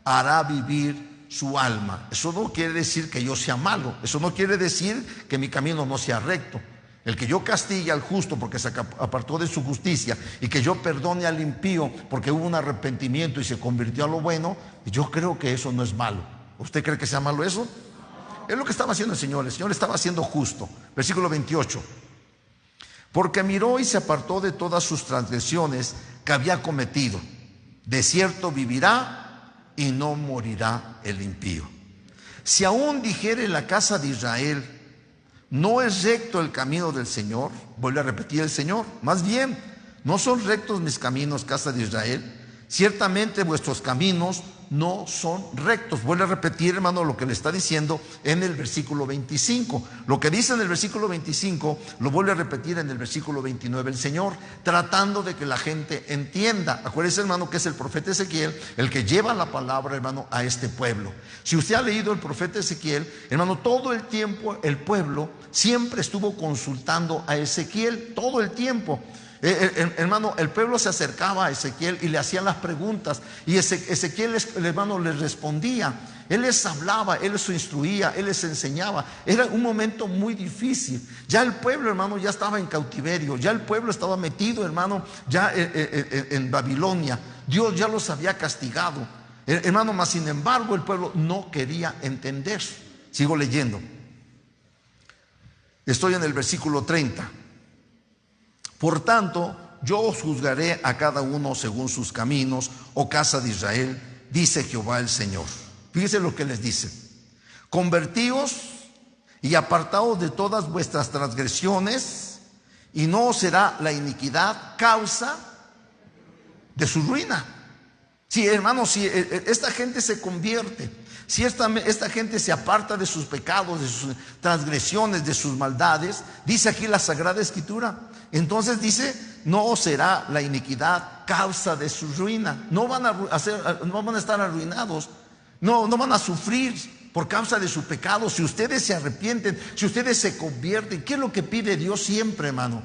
hará vivir su alma. Eso no quiere decir que yo sea malo, eso no quiere decir que mi camino no sea recto. El que yo castigue al justo porque se apartó de su justicia y que yo perdone al impío porque hubo un arrepentimiento y se convirtió a lo bueno, yo creo que eso no es malo. ¿Usted cree que sea malo eso? Es lo que estaba haciendo el Señor estaba siendo justo. Versículo 28. Porque miró y se apartó de todas sus transgresiones que había cometido. De cierto vivirá y no morirá el impío. Si aún dijere la casa de Israel, no es recto el camino del Señor, vuelve a repetir el Señor, más bien, no son rectos mis caminos, casa de Israel, ciertamente vuestros caminos no son rectos. Vuelve a repetir, hermano, lo que le está diciendo en el versículo 25. Lo que dice en el versículo 25 lo vuelve a repetir en el versículo 29 el Señor, tratando de que la gente entienda. Acuérdese, hermano, que es el profeta Ezequiel el que lleva la palabra, hermano, a este pueblo. Si usted ha leído el profeta Ezequiel, hermano, todo el tiempo el pueblo siempre estuvo consultando a Ezequiel, todo el tiempo. Hermano, el pueblo se acercaba a Ezequiel y le hacían las preguntas y Ezequiel, hermano, les respondía. Él les hablaba, él les instruía, él les enseñaba. Era un momento muy difícil. Ya el pueblo, hermano, ya estaba en cautiverio. Ya el pueblo estaba metido, hermano, ya en Babilonia. Dios ya los había castigado, hermano, mas sin embargo el pueblo no quería entender. Sigo leyendo. Estoy en el versículo 30. Por tanto, yo os juzgaré a cada uno según sus caminos, oh casa de Israel, dice Jehová el Señor. Fíjense lo que les dice: convertíos y apartaos de todas vuestras transgresiones, y no os será la iniquidad causa de su ruina. Sí, hermano, si esta gente se convierte, si esta gente se aparta de sus pecados, de sus transgresiones, de sus maldades, dice aquí la Sagrada Escritura, entonces dice, no será la iniquidad causa de su ruina. No van a estar arruinados, no van a sufrir por causa de su pecado. Si ustedes se arrepienten, si ustedes se convierten, ¿qué es lo que pide Dios siempre, hermano?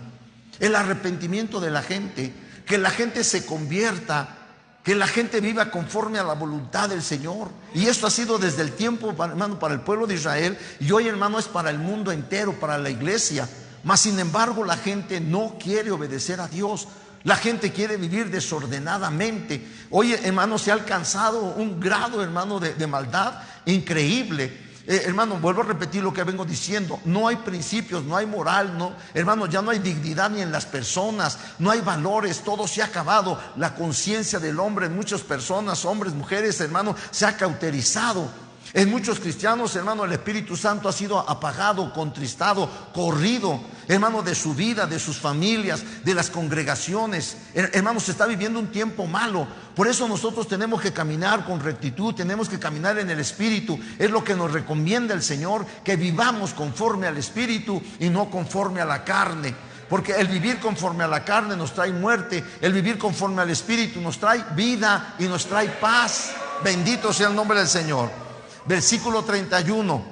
El arrepentimiento de la gente, que la gente se convierta, que la gente viva conforme a la voluntad del Señor. Y esto ha sido desde el tiempo, hermano, para el pueblo de Israel, y hoy, hermano, es para el mundo entero, para la iglesia. Mas sin embargo la gente no quiere obedecer a Dios. La gente quiere vivir desordenadamente. Hoy, hermano, se ha alcanzado un grado, hermano, de maldad increíble. Hermano, vuelvo a repetir lo que vengo diciendo. No hay principios, no hay moral, no, hermano, ya no hay dignidad ni en las personas, no hay valores, todo se ha acabado. La conciencia del hombre en muchas personas, hombres, mujeres, hermano, se ha cauterizado. En muchos cristianos, hermano, el Espíritu Santo ha sido apagado, contristado, corrido, hermano, de su vida, de sus familias, de las congregaciones. Hermano, se está viviendo un tiempo malo. Por eso nosotros tenemos que caminar con rectitud, tenemos que caminar en el Espíritu. Es lo que nos recomienda el Señor, que vivamos conforme al Espíritu y no conforme a la carne. Porque el vivir conforme a la carne nos trae muerte, el vivir conforme al Espíritu nos trae vida y nos trae paz. Bendito sea el nombre del Señor. Versículo 31.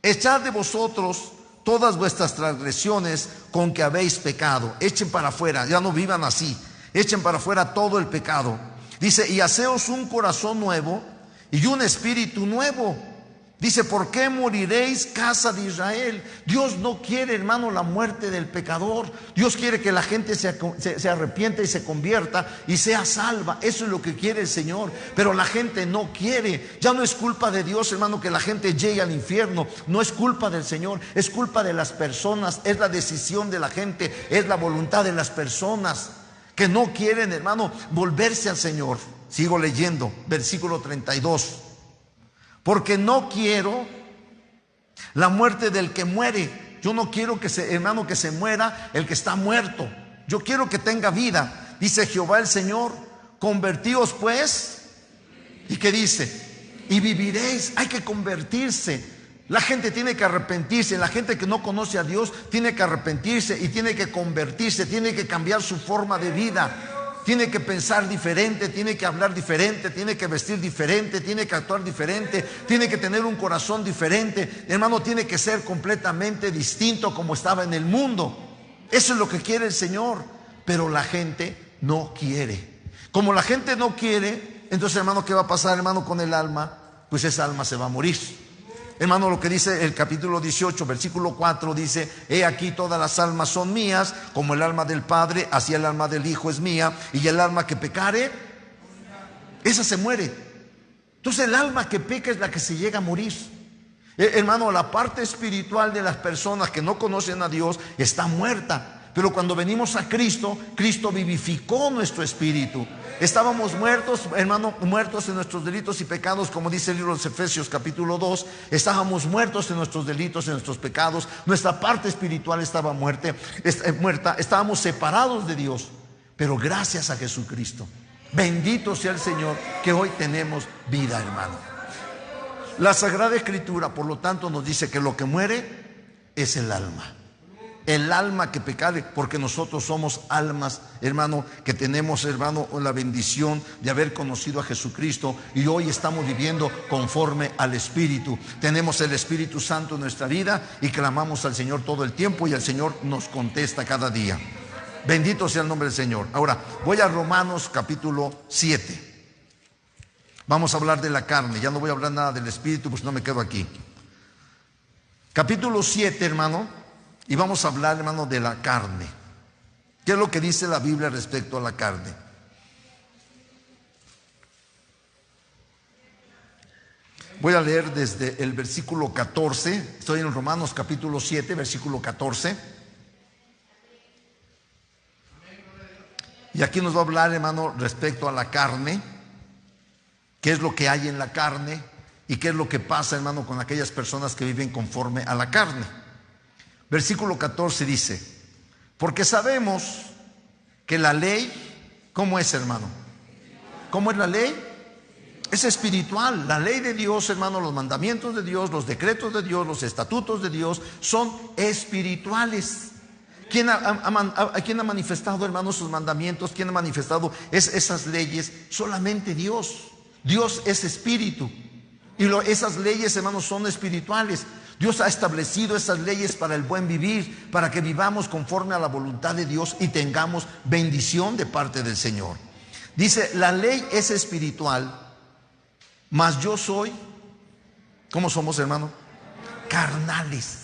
Echad de vosotros todas vuestras transgresiones con que habéis pecado. Echen para afuera, ya no vivan así. Echen para afuera todo el pecado. Dice, y haceos un corazón nuevo y un espíritu nuevo. Dice, ¿por qué moriréis, casa de Israel? Dios no quiere, hermano, la muerte del pecador. Dios quiere que la gente se arrepienta y se convierta y sea salva. Eso es lo que quiere el Señor. Pero la gente no quiere. Ya no es culpa de Dios, hermano, que la gente llegue al infierno. No es culpa del Señor, es culpa de las personas. Es la decisión de la gente, es la voluntad de las personas que no quieren, hermano, volverse al Señor. Sigo leyendo, versículo 32. Porque no quiero la muerte del que muere. Yo no quiero hermano, que se muera el que está muerto. Yo quiero que tenga vida. Dice Jehová el Señor, convertíos pues. ¿Y qué dice? Y viviréis. Hay que convertirse. La gente tiene que arrepentirse. La gente que no conoce a Dios tiene que arrepentirse y tiene que convertirse. Tiene que cambiar su forma de vida. Tiene que pensar diferente, tiene que hablar diferente, tiene que vestir diferente, tiene que actuar diferente, tiene que tener un corazón diferente. Hermano, tiene que ser completamente distinto como estaba en el mundo. Eso es lo que quiere el Señor. Pero la gente no quiere. Como la gente no quiere, entonces, hermano, ¿qué va a pasar, hermano, con el alma? Pues esa alma se va a morir. Hermano, lo que dice el capítulo 18, versículo 4, dice: he aquí todas las almas son mías, como el alma del Padre, así el alma del Hijo es mía, y el alma que pecare, esa se muere. Entonces el alma que peca es la que se llega a morir. Hermano, la parte espiritual de las personas que no conocen a Dios está muerta. Pero cuando venimos a Cristo, Cristo vivificó nuestro espíritu. Estábamos muertos, hermano, muertos en nuestros delitos y pecados, como dice el libro de los Efesios capítulo 2. Estábamos muertos en nuestros delitos, en nuestros pecados. Nuestra parte espiritual estaba muerta. Estábamos separados de Dios. Pero gracias a Jesucristo, bendito sea el Señor, que hoy tenemos vida, hermano. La Sagrada Escritura, por lo tanto, nos dice que lo que muere es el alma. El alma que pecare, porque nosotros somos almas, hermano, que tenemos, hermano, la bendición de haber conocido a Jesucristo y hoy estamos viviendo conforme al Espíritu. Tenemos el Espíritu Santo en nuestra vida y clamamos al Señor todo el tiempo y el Señor nos contesta cada día. Bendito sea el nombre del Señor. Ahora, voy a Romanos capítulo 7. Vamos a hablar de la carne, ya no voy a hablar nada del Espíritu, pues no me quedo aquí. Capítulo 7, hermano. Y vamos a hablar, hermano, de la carne. ¿Qué es lo que dice la Biblia respecto a la carne? Voy a leer desde el versículo 14. Estoy en Romanos capítulo 7, versículo 14. Y aquí nos va a hablar, hermano, respecto a la carne. ¿Qué es lo que hay en la carne? ¿Y qué es lo que pasa, hermano, con aquellas personas que viven conforme a la carne? Versículo 14 dice: porque sabemos que la ley, ¿cómo es, hermano? ¿Cómo es la ley? Es espiritual. La ley de Dios, hermano, los mandamientos de Dios, los decretos de Dios, los estatutos de Dios son espirituales. ¿Quién ha manifestado, hermano, sus mandamientos? ¿Quién ha manifestado esas leyes? Solamente Dios. Dios es espíritu. Y esas leyes, hermanos, son espirituales. Dios ha establecido esas leyes para el buen vivir, para que vivamos conforme a la voluntad de Dios y tengamos bendición de parte del Señor. Dice: la ley es espiritual, mas yo soy, ¿cómo somos, hermano? Carnales.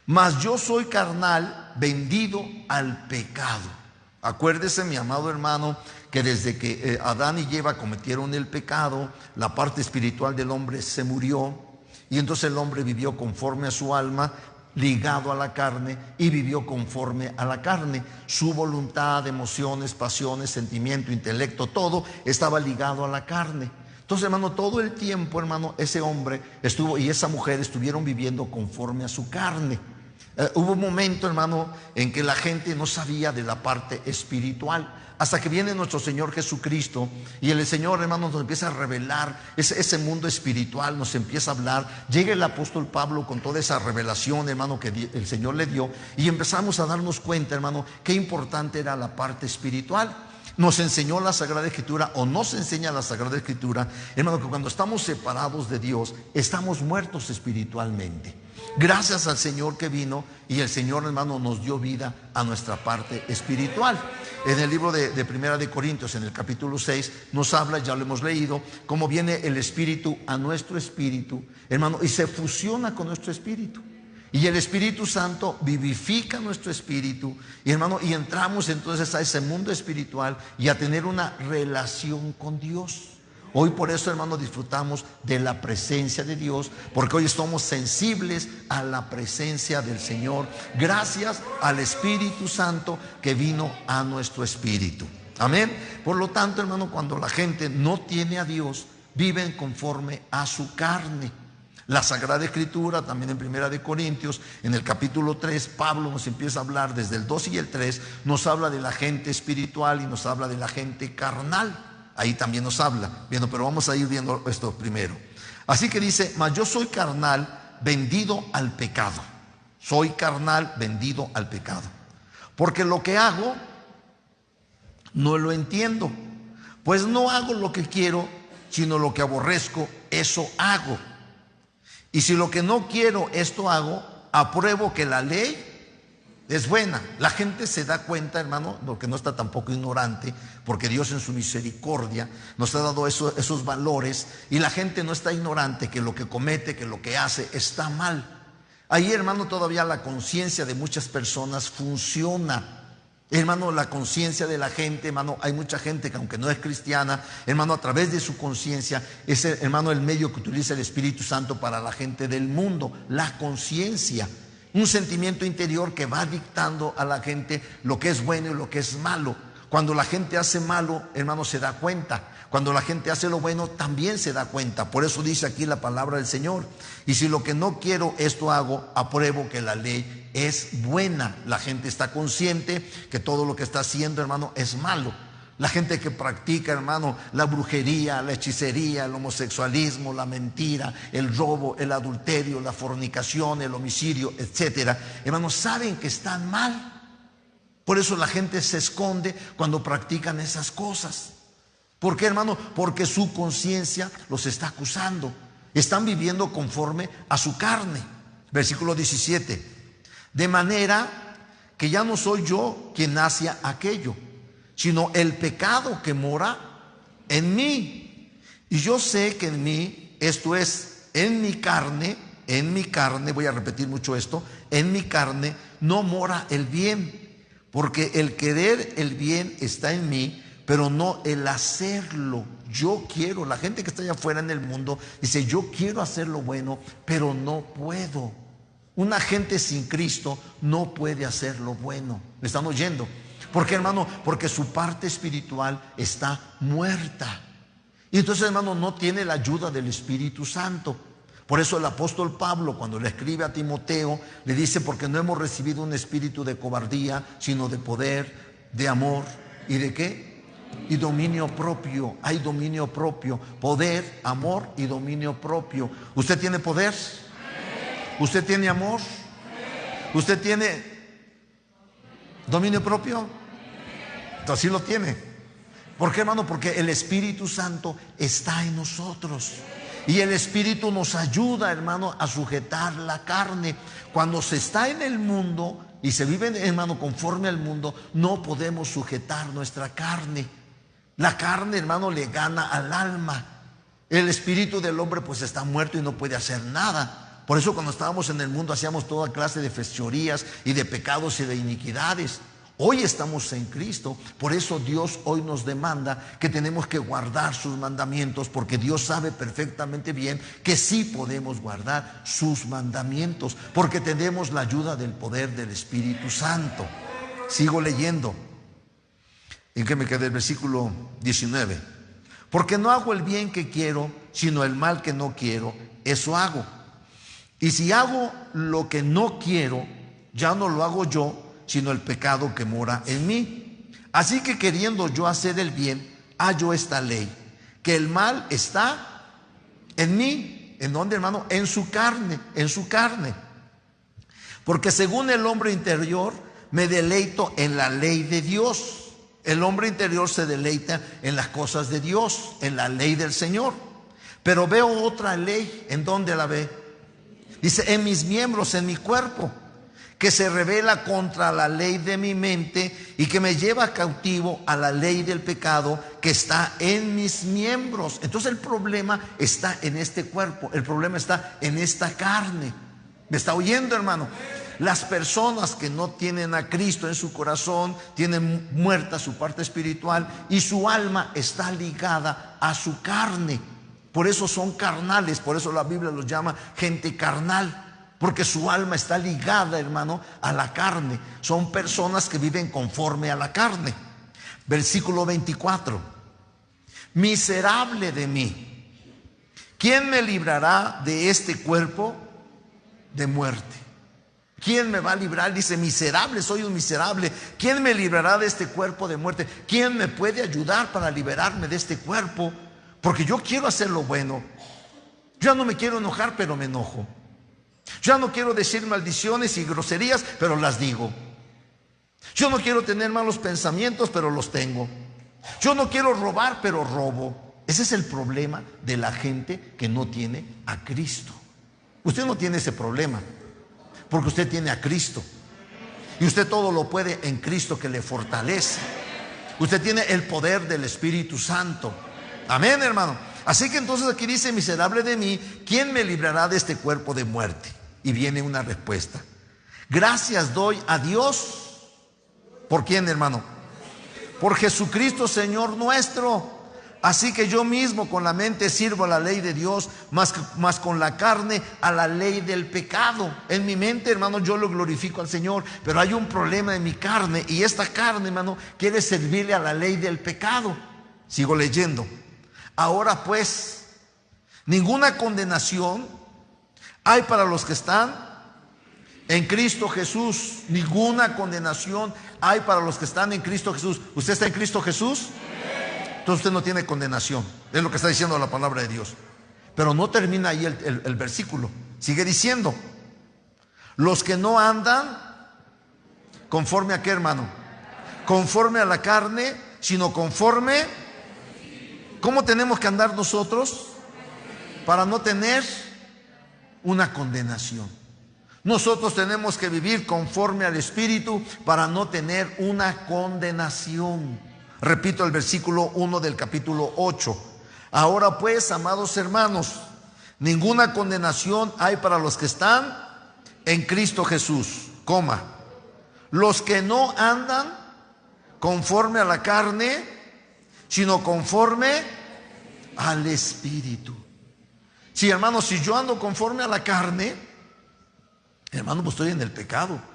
Mas yo soy carnal, vendido al pecado. Acuérdese, mi amado hermano, que desde que Adán y Eva cometieron el pecado, la parte espiritual del hombre se murió. Y entonces el hombre vivió conforme a su alma, ligado a la carne, y vivió conforme a la carne. Su voluntad, emociones, pasiones, sentimiento, intelecto, todo estaba ligado a la carne. Entonces, hermano, todo el tiempo, hermano, ese hombre y esa mujer estuvieron viviendo conforme a su carne. Hubo un momento, hermano, en que la gente no sabía de la parte espiritual, hasta que viene nuestro Señor Jesucristo y el Señor, hermano, nos empieza a revelar ese mundo espiritual, nos empieza a hablar. Llega el apóstol Pablo con toda esa revelación, hermano, que el Señor le dio, y empezamos a darnos cuenta, hermano, qué importante era la parte espiritual. Nos enseñó la Sagrada Escritura, o nos enseña la Sagrada Escritura, hermano, que cuando estamos separados de Dios, estamos muertos espiritualmente. Gracias al Señor que vino, y el Señor, hermano, nos dio vida a nuestra parte espiritual. En el libro de Primera de Corintios, en el capítulo 6, nos habla, ya lo hemos leído, cómo viene el Espíritu a nuestro espíritu, hermano, y se fusiona con nuestro espíritu. Y el Espíritu Santo vivifica nuestro espíritu, y hermano, y entramos entonces a ese mundo espiritual y a tener una relación con Dios. Hoy por eso, hermano, disfrutamos de la presencia de Dios, porque hoy somos sensibles a la presencia del Señor, gracias al Espíritu Santo que vino a nuestro espíritu. Amén. Por lo tanto, hermano, cuando la gente no tiene a Dios, viven conforme a su carne. La Sagrada Escritura, también en Primera de Corintios, en el capítulo 3, Pablo nos empieza a hablar desde el 2 y el 3, nos habla de la gente espiritual y nos habla de la gente carnal. Ahí también nos habla, viendo, pero vamos a ir viendo esto primero. Así que dice: mas yo soy carnal, vendido al pecado. Soy carnal, vendido al pecado. Porque lo que hago, no lo entiendo. Pues no hago lo que quiero, sino lo que aborrezco, eso hago. Y si lo que no quiero, esto hago, apruebo que la ley es buena. La gente se da cuenta, hermano, porque no está tampoco ignorante, porque Dios en su misericordia nos ha dado esos valores, y la gente no está ignorante que lo que comete, que lo que hace está mal. Ahí, hermano, todavía la conciencia de muchas personas funciona. Hermano, la conciencia de la gente, hermano, hay mucha gente que aunque no es cristiana, hermano, a través de su conciencia, es, hermano, el medio que utiliza el Espíritu Santo para la gente del mundo, la conciencia. Un sentimiento interior que va dictando a la gente lo que es bueno y lo que es malo. Cuando la gente hace malo, hermano, se da cuenta. Cuando la gente hace lo bueno, también se da cuenta. Por eso dice aquí la palabra del Señor: y si lo que no quiero, esto hago, apruebo que la ley es buena. La gente está consciente que todo lo que está haciendo, hermano, es malo. La gente que practica, hermano, la brujería, la hechicería, el homosexualismo, la mentira, el robo, el adulterio, la fornicación, el homicidio, etcétera, hermanos, saben que están mal. Por eso la gente se esconde cuando practican esas cosas. ¿Por qué, hermano? Porque su conciencia los está acusando. Están viviendo conforme a su carne. Versículo 17. De manera que ya no soy yo quien hace aquello, sino el pecado que mora en mí. Y yo sé que en mí, esto es, en mi carne, voy a repetir mucho esto, en mi carne no mora el bien, porque el querer el bien está en mí, pero no el hacerlo. Yo quiero, la gente que está allá afuera en el mundo dice: yo quiero hacer lo bueno, pero no puedo. Una gente sin Cristo no puede hacer lo bueno. ¿Me están oyendo? ¿Por qué, hermano? Porque su parte espiritual está muerta. Y entonces, hermano, no tiene la ayuda del Espíritu Santo. Por eso el apóstol Pablo, cuando le escribe a Timoteo, le dice: porque no hemos recibido un espíritu de cobardía, sino de poder, de amor y ¿de qué? Y dominio propio. Hay dominio propio, poder, amor y dominio propio. ¿Usted tiene poder? ¿Usted tiene amor? ¿Usted tiene dominio propio? Entonces sí lo tiene. ¿Por qué, hermano? Porque el Espíritu Santo está en nosotros. Y el Espíritu nos ayuda, hermano, a sujetar la carne. Cuando se está en el mundo y se vive, hermano, conforme al mundo, no podemos sujetar nuestra carne. La carne, hermano, le gana al alma. El espíritu del hombre pues está muerto y no puede hacer nada. Por eso cuando estábamos en el mundo hacíamos toda clase de fechorías y de pecados y de iniquidades. Hoy estamos en Cristo. Por eso Dios hoy nos demanda que tenemos que guardar sus mandamientos, porque Dios sabe perfectamente bien que sí podemos guardar sus mandamientos, porque tenemos la ayuda del poder del Espíritu Santo. Sigo leyendo. ¿En qué me quedé? El versículo 19. Porque no hago el bien que quiero, sino el mal que no quiero, eso hago. Y si hago lo que no quiero, ya no lo hago yo, sino el pecado que mora en mí. Así que queriendo yo hacer el bien, hallo esta ley, que el mal está en mí. ¿En dónde, hermano? En su carne, en su carne. Porque según el hombre interior, me deleito en la ley de Dios. El hombre interior se deleita en las cosas de Dios, en la ley del Señor. Pero veo otra ley. ¿En dónde la ve? Dice: en mis miembros, en mi cuerpo, que se revela contra la ley de mi mente y que me lleva cautivo a la ley del pecado que está en mis miembros. Entonces el problema está en este cuerpo, el problema está en esta carne. ¿Me está oyendo, hermano? Las personas que no tienen a Cristo en su corazón tienen muerta su parte espiritual y su alma está ligada a su carne. Por eso son carnales, por eso la Biblia los llama gente carnal. Porque su alma está ligada, hermano, a la carne. Son personas que viven conforme a la carne. Versículo 24. Miserable de mí, ¿quién me librará de este cuerpo de muerte? ¿Quién me va a librar? Dice: miserable, soy un miserable. ¿Quién me librará de este cuerpo de muerte? ¿Quién me puede ayudar para liberarme de este cuerpo? Porque yo quiero hacer lo bueno. Yo no me quiero enojar, pero me enojo. Yo no quiero decir maldiciones y groserías, pero las digo. Yo no quiero tener malos pensamientos, pero los tengo. Yo no quiero robar, pero robo. Ese es el problema de la gente que no tiene a Cristo. Usted no tiene ese problema, porque usted tiene a Cristo. Y usted todo lo puede en Cristo que le fortalece. Usted tiene el poder del Espíritu Santo. Amén, hermano. Así que entonces aquí dice: miserable de mí, ¿quién me librará de este cuerpo de muerte? Y viene una respuesta: gracias doy a Dios. ¿Por quién, hermano? Por Jesucristo, Señor nuestro. Así que yo mismo con la mente sirvo a la ley de Dios, más con la carne a la ley del pecado. En mi mente, hermano, yo lo glorifico al Señor, pero hay un problema en mi carne, y esta carne, hermano, quiere servirle a la ley del pecado. Sigo leyendo. Ahora pues, ninguna condenación hay para los que están en Cristo Jesús. Ninguna condenación hay para los que están en Cristo Jesús. ¿Usted está en Cristo Jesús? Entonces usted no tiene condenación. Es lo que está diciendo la palabra de Dios. Pero no termina ahí el versículo. Sigue diciendo: los que no andan conforme a qué, hermano, conforme a la carne, sino conforme. ¿Cómo tenemos que andar nosotros para no tener una condenación? Nosotros tenemos que vivir conforme al Espíritu para no tener una condenación. Repito el versículo 1 del capítulo 8. Ahora pues, amados hermanos, ninguna condenación hay para los que están en Cristo Jesús, los que no andan conforme a la carne, sino conforme al Espíritu. Sí, hermano, si yo ando conforme a la carne, hermano, pues estoy en el pecado.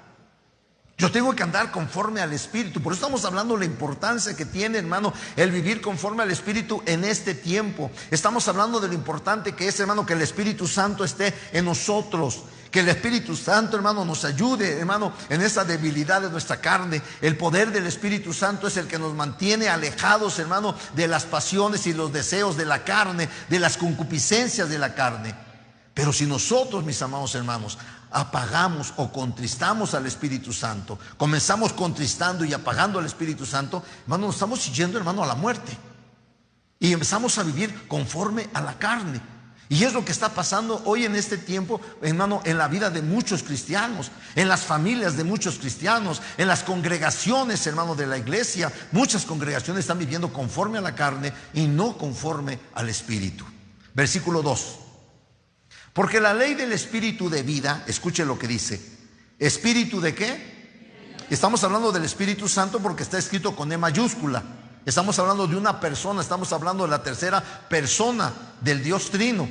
Yo tengo que andar conforme al Espíritu. Por eso estamos hablando de la importancia que tiene, hermano, el vivir conforme al Espíritu en este tiempo. Estamos hablando de lo importante que es, hermano, que el Espíritu Santo esté en nosotros. Que el Espíritu Santo, hermano, nos ayude, hermano, en esa debilidad de nuestra carne. El poder del Espíritu Santo es el que nos mantiene alejados, hermano, de las pasiones y los deseos de la carne, de las concupiscencias de la carne. Pero si nosotros, mis amados hermanos, apagamos o contristamos al Espíritu Santo, comenzamos contristando y apagando al Espíritu Santo, hermano, nos estamos yendo, hermano, a la muerte. Y empezamos a vivir conforme a la carne. Y es lo que está pasando hoy en este tiempo, hermano, en la vida de muchos cristianos, en las familias de muchos cristianos, en las congregaciones, hermano, de la iglesia. Muchas congregaciones están viviendo conforme a la carne y no conforme al Espíritu. Versículo 2. Porque la ley del Espíritu de vida, escuche lo que dice. ¿Espíritu de qué? Estamos hablando del Espíritu Santo porque está escrito con E mayúscula. Estamos hablando de una persona, estamos hablando de la tercera persona del Dios Trino.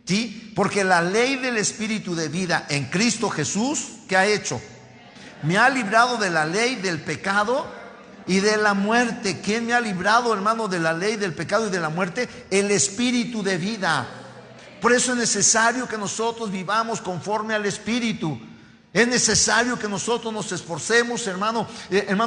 ¿Sí? Porque la ley del Espíritu de vida en Cristo Jesús, ¿qué ha hecho? Me ha librado de la ley del pecado y de la muerte. ¿Quién me ha librado, hermano, de la ley del pecado y de la muerte? El Espíritu de vida. Por eso es necesario que nosotros vivamos conforme al Espíritu. Es necesario que nosotros nos esforcemos, hermano,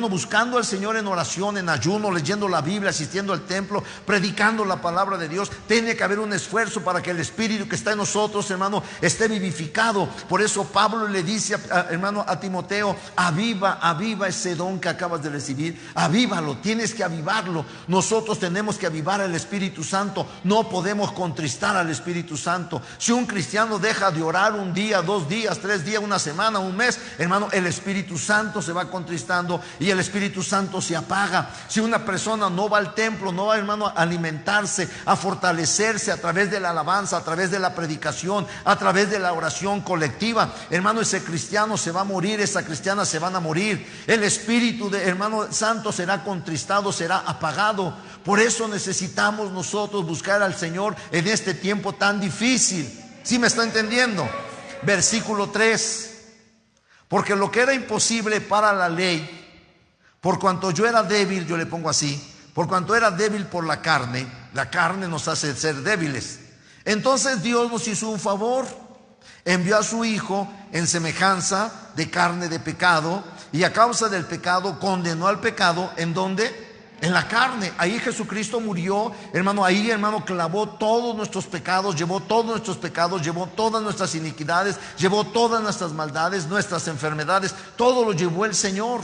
buscando al Señor en oración, en ayuno, leyendo la Biblia, asistiendo al templo, predicando la palabra de Dios. Tiene que haber un esfuerzo para que el Espíritu que está en nosotros, hermano, esté vivificado. Por eso Pablo le dice, hermano, a Timoteo: aviva ese don que acabas de recibir, avívalo, tienes que avivarlo. Nosotros tenemos que avivar al Espíritu Santo, no podemos contristar al Espíritu Santo. Si un cristiano deja de orar un día, 2 días, 3 días, una semana, un mes, hermano, el Espíritu Santo se va contristando y el Espíritu Santo se apaga. Si una persona no va al templo, no va, hermano, a alimentarse, a fortalecerse a través de la alabanza, a través de la predicación, a través de la oración colectiva, hermano, ese cristiano se va a morir, esa cristiana se van a morir. El Espíritu de hermano Santo será contristado, será apagado. Por eso necesitamos nosotros buscar al Señor en este tiempo tan difícil. ¿Sí me está entendiendo? Versículo 3. Porque lo que era imposible para la ley, por cuanto yo era débil, yo le pongo así, por cuanto era débil por la carne nos hace ser débiles. Entonces Dios nos hizo un favor, envió a su Hijo en semejanza de carne de pecado, y a causa del pecado condenó al pecado. ¿En dónde? En la carne. Ahí Jesucristo murió, hermano, ahí, hermano, clavó todos nuestros pecados, llevó todos nuestros pecados, llevó todas nuestras iniquidades, llevó todas nuestras maldades, nuestras enfermedades, todo lo llevó el Señor.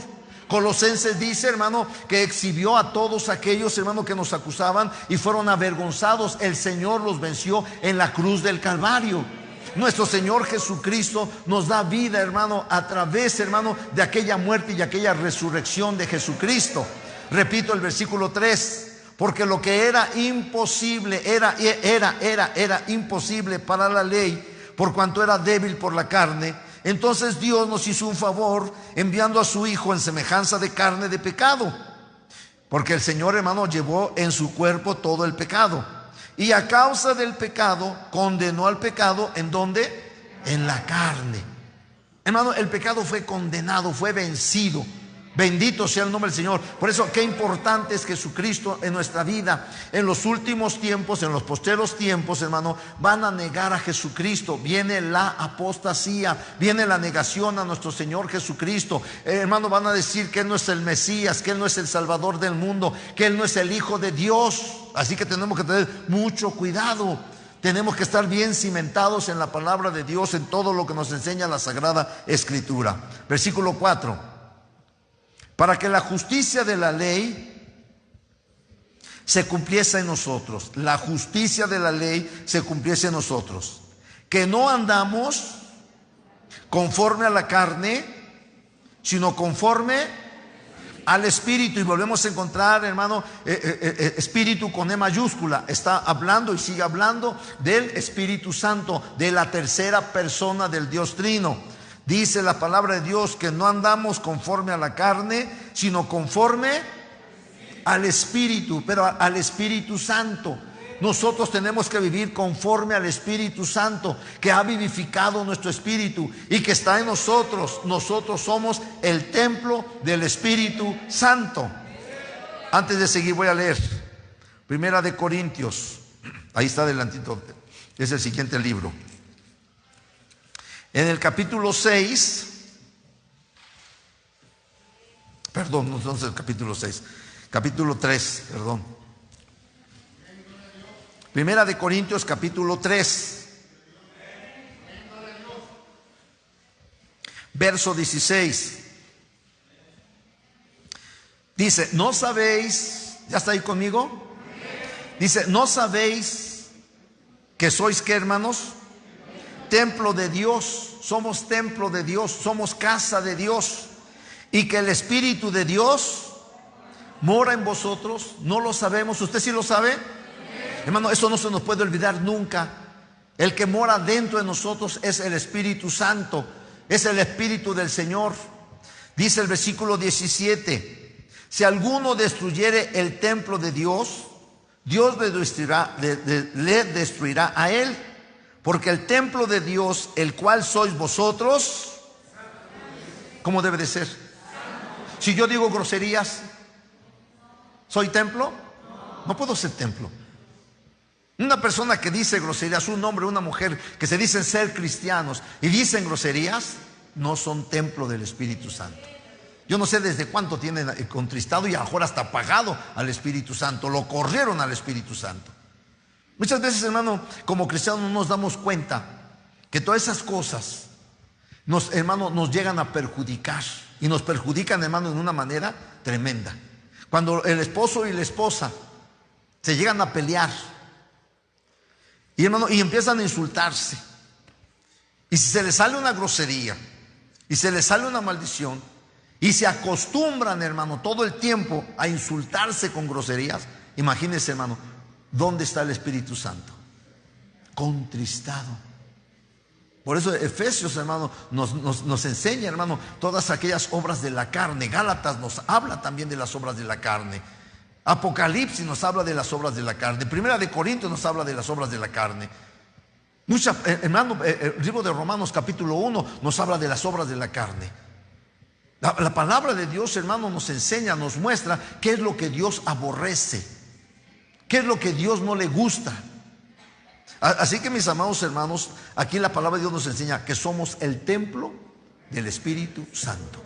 Colosenses dice, hermano, que exhibió a todos aquellos, hermano, que nos acusaban y fueron avergonzados. El Señor los venció en la cruz del Calvario. Nuestro Señor Jesucristo nos da vida, hermano, a través, hermano, de aquella muerte y aquella resurrección de Jesucristo. Repito el versículo 3. Porque lo que era imposible, era imposible para la ley, por cuanto era débil por la carne, entonces Dios nos hizo un favor enviando a su Hijo en semejanza de carne de pecado. Porque el Señor, hermano, llevó en su cuerpo todo el pecado. Y a causa del pecado, condenó al pecado, ¿en dónde? En la carne. Hermano, el pecado fue condenado, fue vencido. Bendito sea el nombre del Señor. Por eso, qué importante es Jesucristo en nuestra vida. En los últimos tiempos, en los posteros tiempos, hermano, van a negar a Jesucristo. Viene la apostasía, viene la negación a nuestro Señor Jesucristo. Hermano, van a decir que Él no es el Mesías, que Él no es el Salvador del mundo, que Él no es el Hijo de Dios. Así que tenemos que tener mucho cuidado. Tenemos que estar bien cimentados en la palabra de Dios, en todo lo que nos enseña la Sagrada Escritura. Versículo 4. Para que la justicia de la ley se cumpliese en nosotros. La justicia de la ley se cumpliese en nosotros. Que no andamos conforme a la carne, sino conforme al Espíritu. Y volvemos a encontrar, hermano, Espíritu con E mayúscula. Está hablando y sigue hablando del Espíritu Santo, de la tercera persona del Dios Trino. Dice la palabra de Dios que no andamos conforme a la carne, sino conforme al Espíritu, pero al Espíritu Santo. Nosotros tenemos que vivir conforme al Espíritu Santo, que ha vivificado nuestro espíritu y que está en nosotros. Nosotros somos el templo del Espíritu Santo. Antes de seguir voy a leer Primera de Corintios. Ahí está adelantito, es el siguiente libro. En el capítulo 6, perdón, no es el capítulo 6, capítulo 3, perdón. Primera de Corintios, capítulo 3, verso 16. Dice, ¿no sabéis? ¿Ya está ahí conmigo? Dice, ¿no sabéis que sois qué, hermanos? Templo de Dios. Somos templo de Dios, somos casa de Dios, y que el Espíritu de Dios mora en vosotros. No lo sabemos. ¿Usted sí lo sabe? Hermano, eso no se nos puede olvidar nunca. El que mora dentro de nosotros es el Espíritu Santo, es el Espíritu del Señor. Dice el versículo 17: si alguno destruyere el templo de Dios, Dios le destruirá a él. Porque el templo de Dios, el cual sois vosotros, ¿cómo debe de ser? Si yo digo groserías, ¿soy templo? No puedo ser templo. Una persona que dice groserías, un hombre, una mujer que se dicen ser cristianos y dicen groserías, no son templo del Espíritu Santo. Yo no sé desde cuánto tienen contristado y a lo mejor hasta apagado al Espíritu Santo. Lo corrieron al Espíritu Santo. Muchas veces, hermano, como cristianos no nos damos cuenta que todas esas cosas hermano, nos llegan a perjudicar. Y nos perjudican, hermano, en una manera tremenda. Cuando el esposo y la esposa se llegan a pelear y, hermano, y empiezan a insultarse, y si se les sale una grosería y se les sale una maldición y se acostumbran, hermano, todo el tiempo a insultarse con groserías, imagínense, hermano, ¿dónde está el Espíritu Santo? Contristado. Por eso Efesios, hermano, nos enseña, hermano, todas aquellas obras de la carne. Gálatas nos habla también de las obras de la carne. Apocalipsis nos habla de las obras de la carne. Primera de Corintios nos habla de las obras de la carne. Hermano, el libro de Romanos capítulo 1 nos habla de las obras de la carne. La palabra de Dios, hermano, nos enseña, nos muestra qué es lo que Dios aborrece. ¿Qué es lo que Dios no le gusta? Así que, mis amados hermanos, aquí la palabra de Dios nos enseña que somos el templo del Espíritu Santo.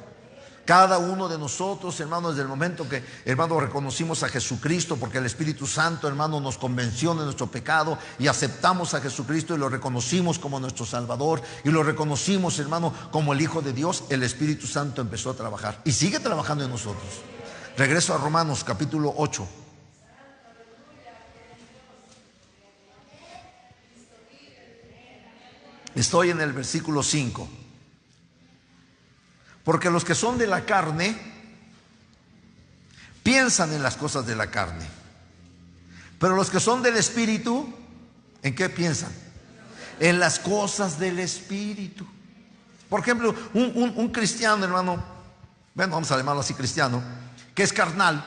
Cada uno de nosotros, hermano, desde el momento que, hermano, reconocimos a Jesucristo, porque el Espíritu Santo, hermano, nos convenció de nuestro pecado y aceptamos a Jesucristo y lo reconocimos como nuestro Salvador y lo reconocimos, hermano, como el Hijo de Dios, el Espíritu Santo empezó a trabajar y sigue trabajando en nosotros. Regreso a Romanos capítulo 8. Estoy en el versículo 5. Porque los que son de la carne piensan en las cosas de la carne, pero los que son del Espíritu, ¿en qué piensan? En las cosas del Espíritu. Por ejemplo, un cristiano, hermano, bueno, vamos a llamarlo así, cristiano, que es carnal,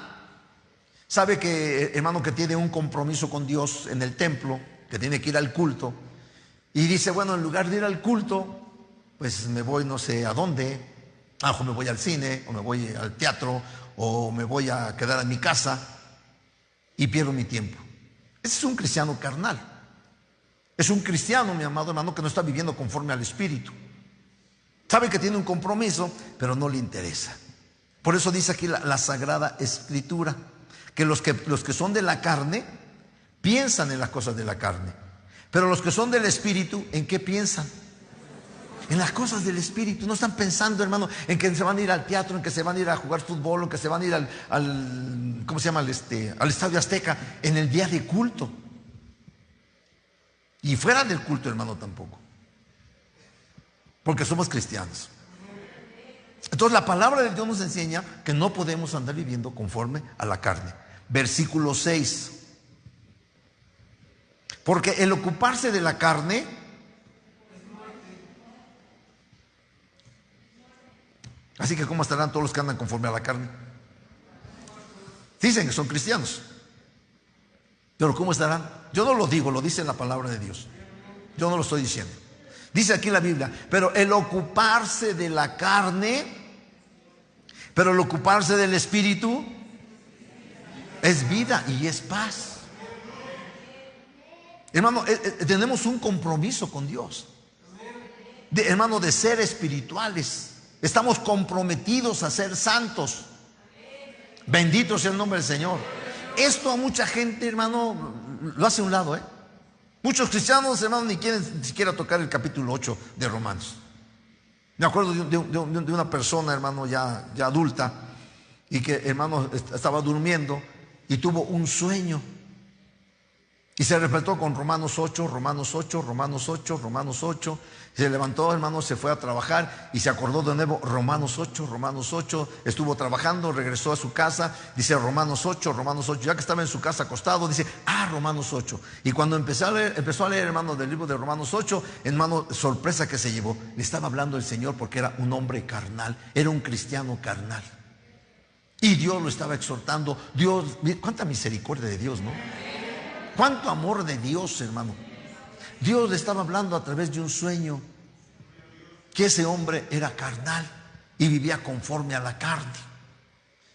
sabe que, hermano, que tiene un compromiso con Dios en el templo, que tiene que ir al culto, y dice, bueno, en lugar de ir al culto, pues me voy no sé a dónde, o me voy al cine, o me voy al teatro, o me voy a quedar en mi casa, y pierdo mi tiempo. Ese es un cristiano carnal. Es un cristiano, mi amado hermano, que no está viviendo conforme al Espíritu. Sabe que tiene un compromiso, pero no le interesa. Por eso dice aquí la Sagrada Escritura, que los que son de la carne piensan en las cosas de la carne, pero los que son del Espíritu, ¿en qué piensan? En las cosas del Espíritu. No están pensando, hermano, en que se van a ir al teatro, en que se van a ir a jugar fútbol, en que se van a ir al ¿cómo se llama? Al Estadio Azteca, en el día de culto. Y fuera del culto, hermano, tampoco. Porque somos cristianos. Entonces la palabra de Dios nos enseña que no podemos andar viviendo conforme a la carne. Versículo 6. Porque el ocuparse de la carne así que ¿cómo estarán todos los que andan conforme a la carne? Dicen que son cristianos, pero ¿cómo estarán? Yo no lo digo, lo dice la palabra de Dios. Yo no lo estoy diciendo. Dice aquí la Biblia, pero el ocuparse de la carne, pero el ocuparse del Espíritu es vida y es paz. Hermano, tenemos un compromiso con Dios, hermano, de ser espirituales. Estamos comprometidos a ser santos. Bendito sea el nombre del Señor. Esto a mucha gente, hermano, lo hace a un lado, Muchos cristianos, hermano, ni quieren ni siquiera tocar el capítulo 8 de Romanos. Me acuerdo de una persona, hermano, ya adulta, y que, hermano, estaba durmiendo y tuvo un sueño. Y se despertó con Romanos 8, Romanos 8, Romanos 8, Romanos 8. Se levantó, hermano, se fue a trabajar y se acordó de nuevo Romanos 8, Romanos 8. Estuvo trabajando, regresó a su casa, dice Romanos 8, Romanos 8. Ya que estaba en su casa acostado, dice, Romanos 8. Y cuando empezó a leer, hermano, del libro de Romanos 8, hermano, sorpresa que se llevó. Le estaba hablando el Señor porque era un hombre carnal, era un cristiano carnal. Y Dios lo estaba exhortando. Dios, cuánta misericordia de Dios, ¿no? Cuánto amor de Dios, hermano. Dios le estaba hablando a través de un sueño que ese hombre era carnal y vivía conforme a la carne.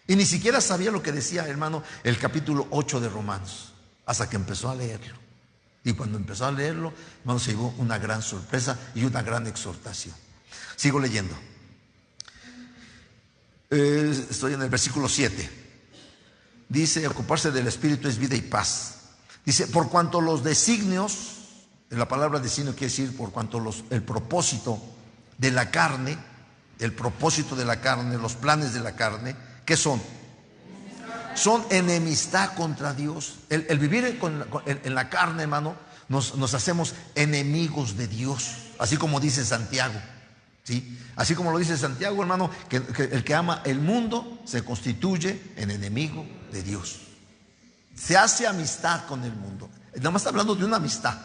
Y ni siquiera sabía lo que decía, hermano, el capítulo 8 de Romanos, hasta que empezó a leerlo. Y cuando empezó a leerlo, hermano, se llevó una gran sorpresa y una gran exhortación. Sigo leyendo. Estoy en el versículo 7. Dice, ocuparse del Espíritu es vida y paz. Dice, por cuanto los designios, la palabra designio quiere decir por cuanto el propósito de la carne, los planes de la carne, ¿qué son? Son enemistad contra Dios. El vivir en la carne, hermano, nos hacemos enemigos de Dios, así como dice Santiago, ¿sí? Así como lo dice Santiago, hermano, que el que ama el mundo se constituye en enemigo de Dios. Se hace amistad con el mundo. Nada más está hablando de una amistad.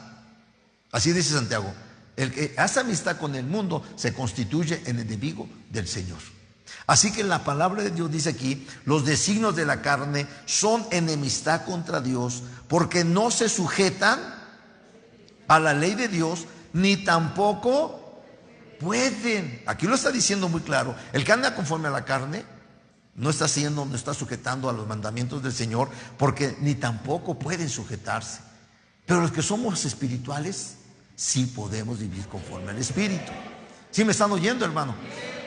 Así dice Santiago. El que hace amistad con el mundo se constituye en enemigo del Señor. Así que la palabra de Dios dice aquí, los designios de la carne son enemistad contra Dios, porque no se sujetan a la ley de Dios, ni tampoco pueden. Aquí lo está diciendo muy claro. El que anda conforme a la carne no está sujetando a los mandamientos del Señor, porque ni tampoco pueden sujetarse. Pero los que somos espirituales, sí podemos vivir conforme al Espíritu. ¿Sí me están oyendo, hermano?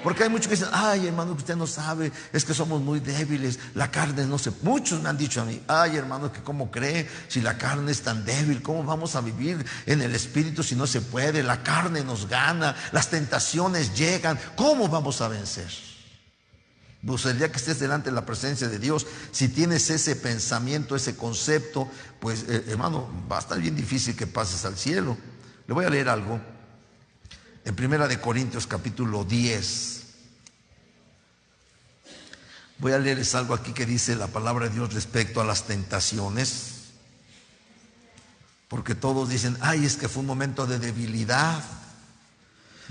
Porque hay muchos que dicen, ay, hermano, que usted no sabe, es que somos muy débiles, la carne no se... Muchos me han dicho a mí, ay, hermano, que cómo cree, si la carne es tan débil, ¿cómo vamos a vivir en el Espíritu si no se puede? La carne nos gana, las tentaciones llegan, ¿cómo vamos a vencer? Pues el día que estés delante de la presencia de Dios, si tienes ese pensamiento, ese concepto, pues hermano, va a estar bien difícil que pases al cielo. Le voy a leer algo en Primera de Corintios capítulo 10. Voy a leerles algo aquí que dice la palabra de Dios respecto a las tentaciones. Porque todos dicen, ay, es que fue un momento de debilidad.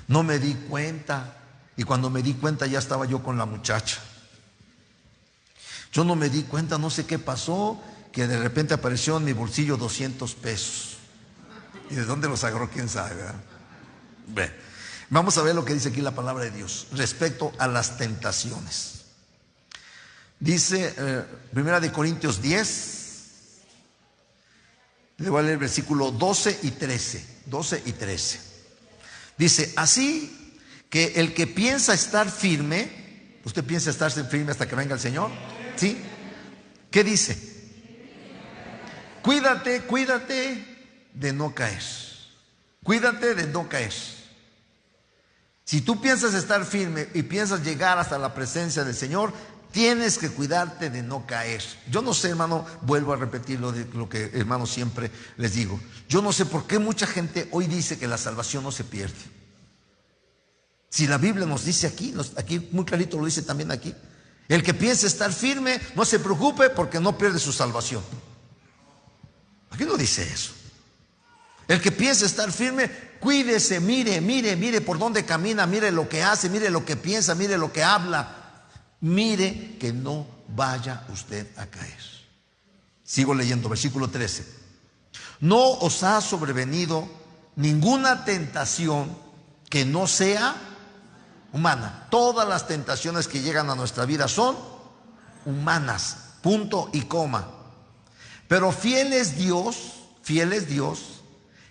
No me di cuenta. Y cuando me di cuenta ya estaba yo con la muchacha. Yo no me di cuenta, no sé qué pasó, que de repente apareció en mi bolsillo 200 pesos. ¿Y de dónde los agarró? ¿Quién sabe? ¿Verdad? Bueno, vamos a ver lo que dice aquí la palabra de Dios respecto a las tentaciones. Dice Primera de Corintios 10. Le voy a leer el versículo 12 y 13. 12 y 13. Dice, así que el que piensa estar firme, ¿usted piensa estar firme hasta que venga el Señor? ¿Sí? ¿Qué dice? Cuídate de no caer. Cuídate de no caer. Si tú piensas estar firme y piensas llegar hasta la presencia del Señor, tienes que cuidarte de no caer. Yo no sé, hermano, vuelvo a repetir lo que, hermano, siempre les digo. Yo no sé por qué mucha gente hoy dice que la salvación no se pierde. Si la Biblia nos dice aquí muy clarito lo dice también aquí. El que piensa estar firme, no se preocupe porque no pierde su salvación. Aquí no dice eso. El que piensa estar firme, cuídese, mire por dónde camina, mire lo que hace, mire lo que piensa, mire lo que habla. Mire que no vaya usted a caer. Sigo leyendo, versículo 13. No os ha sobrevenido ninguna tentación que no sea humana. Todas las tentaciones que llegan a nuestra vida son humanas, punto y coma. Pero fiel es Dios,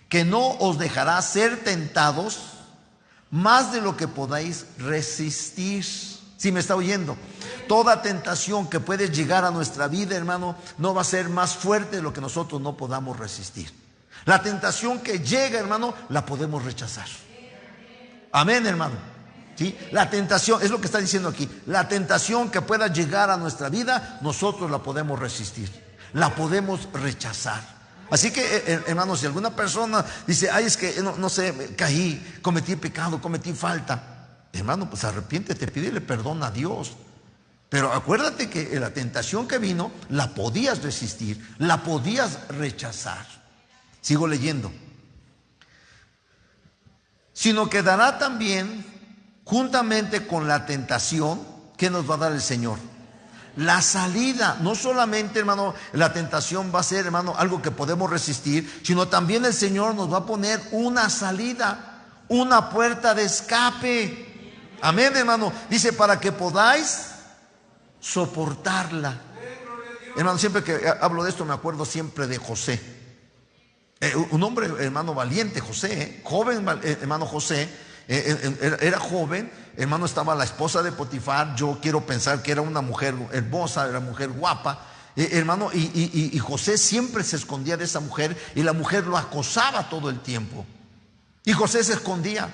que no os dejará ser tentados más de lo que podáis resistir. Si me está oyendo, toda tentación que puede llegar a nuestra vida, hermano, no va a ser más fuerte de lo que nosotros no podamos resistir. La tentación que llega, hermano, la podemos rechazar. Amén, hermano. ¿Sí? La tentación, es lo que está diciendo aquí, la tentación que pueda llegar a nuestra vida, nosotros la podemos resistir, la podemos rechazar. Así que, hermano, si alguna persona dice, ay, es que no sé, caí, cometí pecado, cometí falta. Hermano, pues arrepiéntete, pídele perdón a Dios. Pero acuérdate que la tentación que vino, la podías resistir, la podías rechazar. Sigo leyendo. Sino que dará también, juntamente con la tentación, ¿qué nos va a dar el Señor? La salida. No solamente, hermano, la tentación va a ser, hermano, algo que podemos resistir, sino también el Señor nos va a poner una salida, una puerta de escape. Amén, hermano. Dice, para que podáis soportarla. Hermano, siempre que hablo de esto me acuerdo siempre de José. Un hombre, hermano, valiente, José, joven, hermano José. Era joven, hermano, estaba la esposa de Potifar. Yo quiero pensar que era una mujer hermosa, era una mujer guapa. Hermano, y José siempre se escondía de esa mujer y la mujer lo acosaba todo el tiempo. Y José se escondía.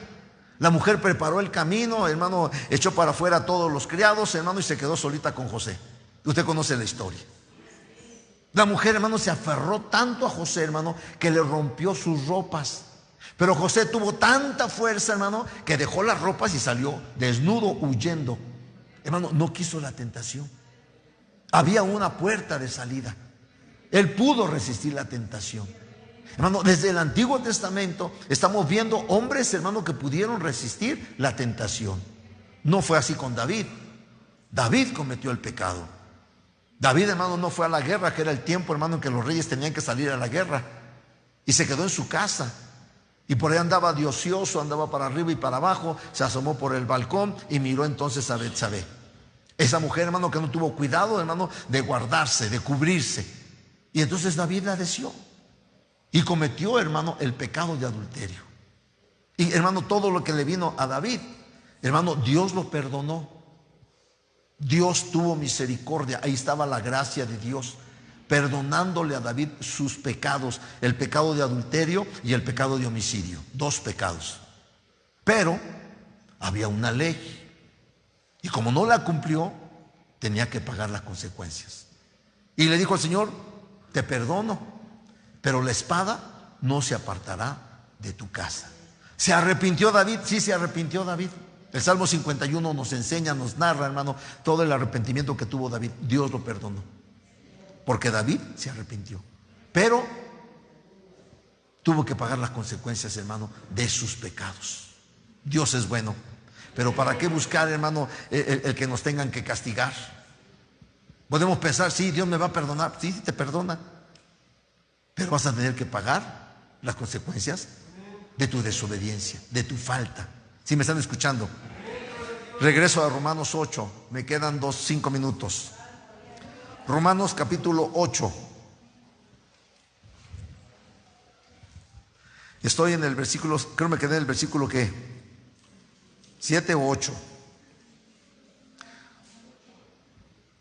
La mujer preparó el camino, hermano, echó para afuera a todos los criados, hermano, y se quedó solita con José. Usted conoce la historia. La mujer, hermano, se aferró tanto a José, hermano, que le rompió sus ropas. Pero José tuvo tanta fuerza, hermano, que dejó las ropas y salió desnudo, huyendo. Hermano, no quiso la tentación. Había una puerta de salida. Él pudo resistir la tentación. Hermano, desde el Antiguo Testamento estamos viendo hombres, hermano, que pudieron resistir la tentación. No fue así con David. David cometió el pecado. David, hermano, no fue a la guerra, que era el tiempo, hermano, en que los reyes tenían que salir a la guerra. Y se quedó en su casa. Y por ahí andaba de ocioso, andaba para arriba y para abajo, se asomó por el balcón y miró entonces a Betsabé. Esa mujer, hermano, que no tuvo cuidado, hermano, de guardarse, de cubrirse. Y entonces David la deseó. Y cometió, hermano, el pecado de adulterio. Y, hermano, todo lo que le vino a David, hermano, Dios lo perdonó. Dios tuvo misericordia. Ahí estaba la gracia de Dios, perdonándole a David sus pecados, el pecado de adulterio y el pecado de homicidio. 2 pecados. Pero había una ley. Y como no la cumplió, tenía que pagar las consecuencias. Y le dijo al Señor, te perdono, pero la espada no se apartará de tu casa. ¿Se arrepintió David? Sí, se arrepintió David. El Salmo 51 nos enseña, nos narra, hermano, todo el arrepentimiento que tuvo David. Dios lo perdonó, porque David se arrepintió, pero tuvo que pagar las consecuencias, hermano, de sus pecados. Dios es bueno, pero ¿para qué buscar, hermano, el que nos tengan que castigar? Podemos pensar, sí, Dios me va a perdonar. Sí, te perdona, pero vas a tener que pagar las consecuencias de tu desobediencia, de tu falta. ¿Sí me están escuchando? Regreso a Romanos 8, me quedan 5 minutos. Romanos capítulo 8. Estoy en el versículo, creo me quedé en el versículo ¿qué? 7 o 8.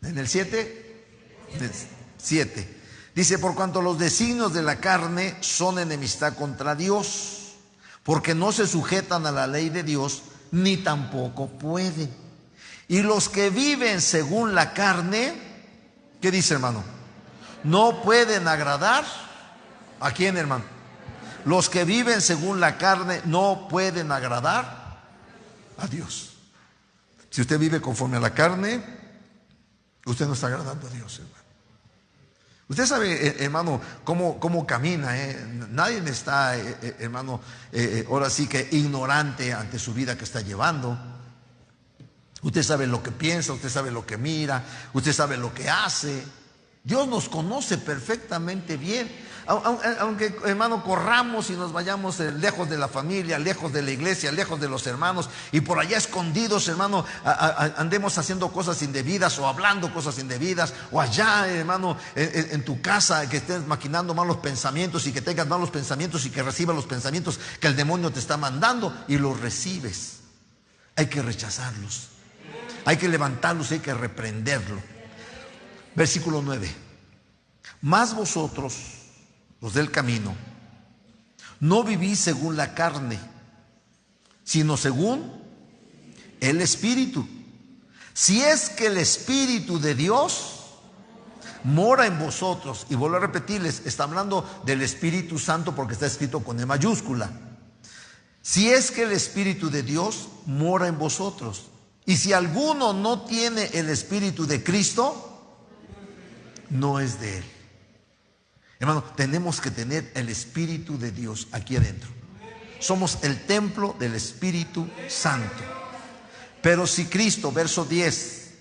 En el 7, 7. Dice, por cuanto los designios de la carne son enemistad contra Dios, porque no se sujetan a la ley de Dios, ni tampoco pueden. Y los que viven según la carne, ¿qué dice, hermano? No pueden agradar. ¿A quién, hermano? Los que viven según la carne no pueden agradar a Dios. Si usted vive conforme a la carne, usted no está agradando a Dios, hermano. Usted sabe, hermano, cómo camina, Nadie está, hermano, ahora sí que ignorante ante su vida que está llevando. Usted sabe lo que piensa, usted sabe lo que mira, usted sabe lo que hace. Dios nos conoce perfectamente bien. Aunque, hermano, corramos y nos vayamos lejos de la familia, lejos de la iglesia, lejos de los hermanos, y por allá escondidos, hermano, andemos haciendo cosas indebidas o hablando cosas indebidas, o allá, hermano, en tu casa, que estés maquinando malos pensamientos y que tengas malos pensamientos y que recibas los pensamientos que el demonio te está mandando y los recibes. Hay que rechazarlos, hay que levantarlos, hay que reprenderlo. Versículo 9. Mas vosotros, los del camino, no vivís según la carne, sino según el Espíritu. Si es que el Espíritu de Dios mora en vosotros. Y vuelvo a repetirles, está hablando del Espíritu Santo porque está escrito con E mayúscula. Si es que el Espíritu de Dios mora en vosotros. Y si alguno no tiene el Espíritu de Cristo, no es de él. Hermano, tenemos que tener el Espíritu de Dios aquí adentro. Somos el templo del Espíritu Santo. Pero si Cristo, verso 10,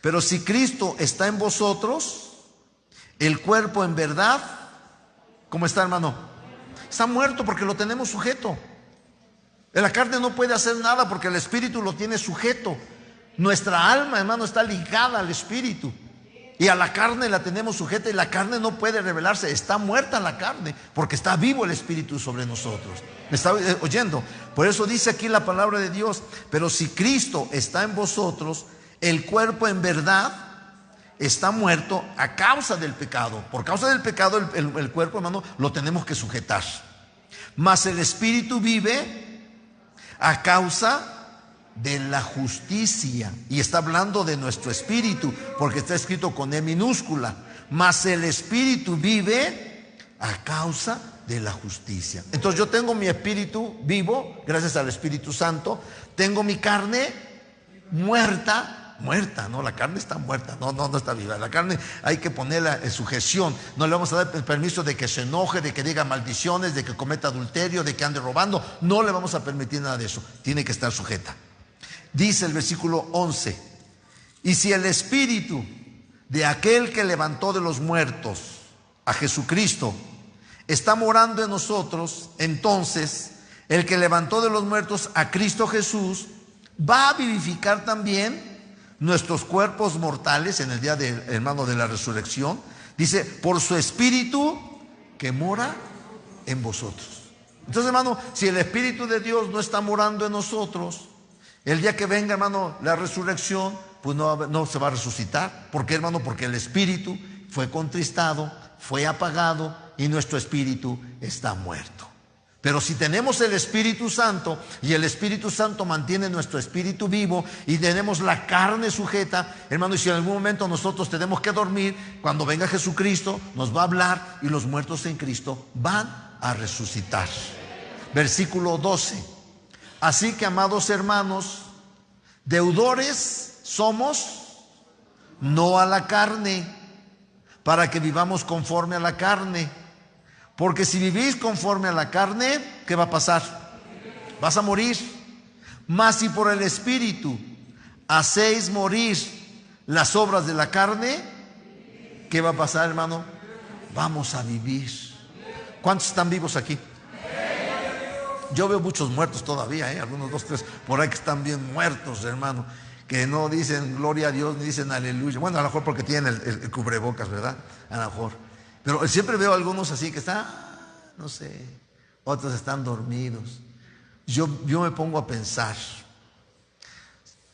pero si Cristo está en vosotros, el cuerpo en verdad, ¿cómo está, hermano? Está muerto porque lo tenemos sujeto. La carne no puede hacer nada porque el Espíritu lo tiene sujeto. Nuestra alma, hermano, está ligada al Espíritu. Y a la carne la tenemos sujeta y la carne no puede rebelarse. Está muerta la carne porque está vivo el Espíritu sobre nosotros. ¿Me está oyendo? Por eso dice aquí la palabra de Dios. Pero si Cristo está en vosotros, el cuerpo en verdad está muerto a causa del pecado. Por causa del pecado el cuerpo, hermano, lo tenemos que sujetar. Mas el Espíritu vive a causa de la justicia. Y está hablando de nuestro espíritu porque está escrito con E minúscula. Mas el Espíritu vive a causa de la justicia. Entonces yo tengo mi espíritu vivo gracias al Espíritu Santo. Tengo mi carne muerta, no, la carne está muerta, no está viva. La carne hay que ponerla en sujeción. No le vamos a dar el permiso de que se enoje, de que diga maldiciones, de que cometa adulterio, de que ande robando. No le vamos a permitir nada de eso. Tiene que estar sujeta. Dice el versículo 11, y si el Espíritu de aquel que levantó de los muertos a Jesucristo está morando en nosotros, entonces el que levantó de los muertos a Cristo Jesús va a vivificar también nuestros cuerpos mortales en el día de, hermano, de la resurrección. Dice, por su Espíritu que mora en vosotros. Entonces, hermano, si el Espíritu de Dios no está morando en nosotros, el día que venga, hermano, la resurrección, pues no se va a resucitar. ¿Por qué, hermano? Porque el Espíritu fue contristado, fue apagado y nuestro espíritu está muerto. Pero si tenemos el Espíritu Santo y el Espíritu Santo mantiene nuestro espíritu vivo y tenemos la carne sujeta, hermano, y si en algún momento nosotros tenemos que dormir, cuando venga Jesucristo nos va a hablar y los muertos en Cristo van a resucitar. Versículo 12. Así que, amados hermanos, deudores somos, no a la carne, para que vivamos conforme a la carne. Porque si vivís conforme a la carne, ¿qué va a pasar? Vas a morir. Mas si por el Espíritu hacéis morir las obras de la carne, ¿qué va a pasar, hermano? Vamos a vivir. ¿Cuántos están vivos aquí? Yo veo muchos muertos todavía, algunos 2, 3 por ahí que están bien muertos, hermano, que no dicen gloria a Dios ni dicen aleluya. Bueno, a lo mejor porque tienen el cubrebocas, ¿verdad? A lo mejor. Pero siempre veo algunos así que están, no sé, otros están dormidos. Yo me pongo a pensar,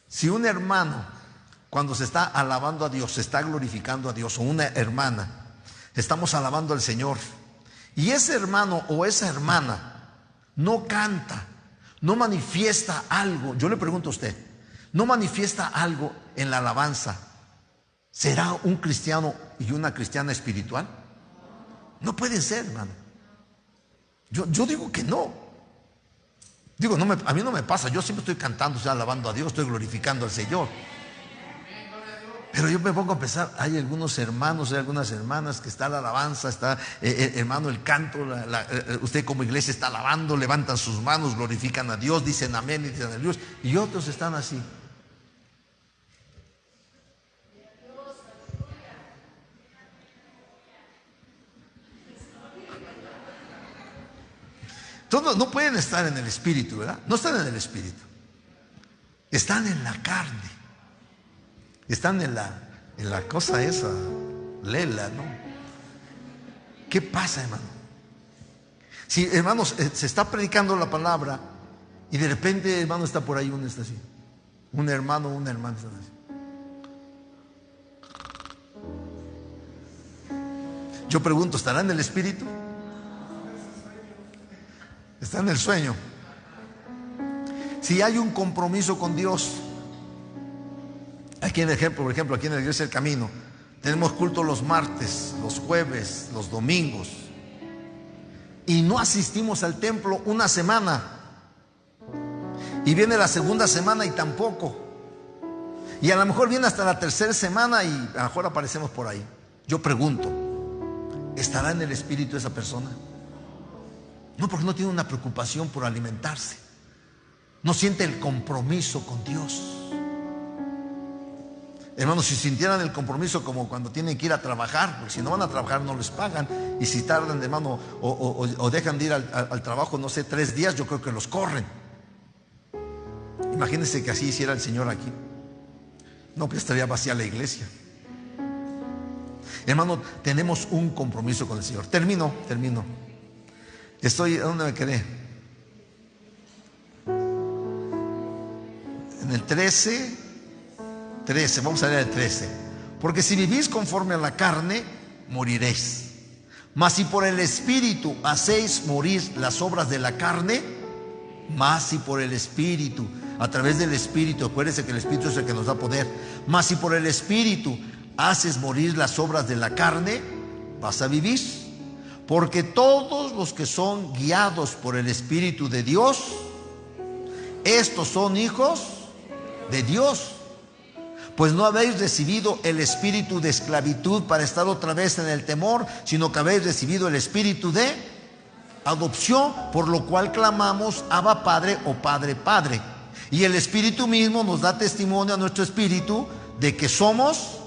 si un hermano cuando se está alabando a Dios, se está glorificando a Dios, o una hermana, estamos alabando al Señor, y ese hermano o esa hermana no canta, no manifiesta algo, yo le pregunto a usted, no manifiesta algo en la alabanza, ¿será un cristiano y una cristiana espiritual? No puede ser, hermano. Yo digo que no. Digo, a mí no me pasa, yo siempre estoy cantando, estoy alabando a Dios, estoy glorificando al Señor. Pero yo me pongo a pensar, hay algunos hermanos, hay algunas hermanas que está la alabanza, está, hermano, el canto, usted como iglesia está alabando, levantan sus manos, glorifican a Dios, dicen amén y dicen aleluya, y otros están así. Todos no pueden estar en el Espíritu, ¿verdad? No están en el Espíritu. Están en la carne. Están en la cosa esa, lela, ¿no? ¿Qué pasa, hermano? Si, hermanos, se está predicando la palabra y de repente, hermano, está por ahí uno está así. Un hermano o una hermana está así. Yo pregunto, ¿estará en el Espíritu? Está en el sueño. Si hay un compromiso con Dios, aquí por ejemplo, aquí en la Iglesia del Camino, tenemos culto los martes, los jueves, los domingos, y no asistimos al templo una semana, y viene la segunda semana y tampoco, y a lo mejor viene hasta la tercera semana y a lo mejor aparecemos por ahí. Yo pregunto, ¿estará en el Espíritu esa persona? No, porque no tiene una preocupación por alimentarse, no siente el compromiso con Dios. Hermanos, si sintieran el compromiso como cuando tienen que ir a trabajar, porque si no van a trabajar no les pagan, y si tardan, hermano, o dejan de ir al trabajo, no sé, 3 días, yo creo que los corren. Imagínense que así hiciera el Señor aquí. No, pues estaría vacía la iglesia. Hermano, tenemos un compromiso con el Señor. Termino. ¿Dónde me quedé? En el 13, vamos a leer el 13. Porque si vivís conforme a la carne, moriréis. Mas si por el Espíritu hacéis morir las obras de la carne, mas si por el Espíritu, a través del Espíritu, acuérdense que el Espíritu es el que nos da poder, mas si por el Espíritu haces morir las obras de la carne, vas a vivir. Porque todos los que son guiados por el Espíritu de Dios, estos son hijos de Dios. Pues no habéis recibido el espíritu de esclavitud para estar otra vez en el temor, sino que habéis recibido el espíritu de adopción, por lo cual clamamos Abba Padre o Padre Padre. Y el Espíritu mismo nos da testimonio a nuestro espíritu de que somos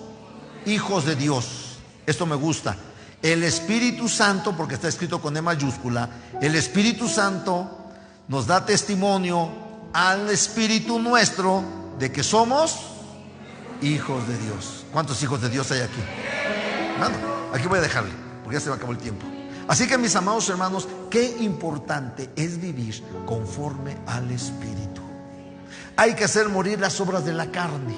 hijos de Dios. Esto me gusta. El Espíritu Santo, porque está escrito con E mayúscula, el Espíritu Santo nos da testimonio al espíritu nuestro de que somos hijos de Dios. ¿Cuántos hijos de Dios hay aquí? Hermano, aquí voy a dejarle, porque ya se me acabó el tiempo. Así que, mis amados hermanos, qué importante es vivir conforme al Espíritu. Hay que hacer morir las obras de la carne.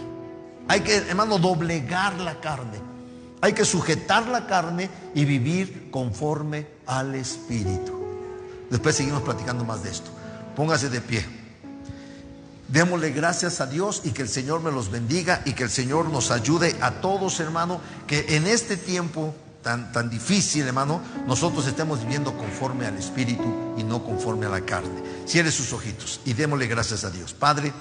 Hay que, hermano, doblegar la carne. Hay que sujetar la carne y vivir conforme al Espíritu. Después seguimos platicando más de esto. Póngase de pie. Démosle gracias a Dios y que el Señor me los bendiga y que el Señor nos ayude a todos, hermano, que en este tiempo tan difícil, hermano, nosotros estemos viviendo conforme al Espíritu y no conforme a la carne. Cierre sus ojitos y démosle gracias a Dios. Padre,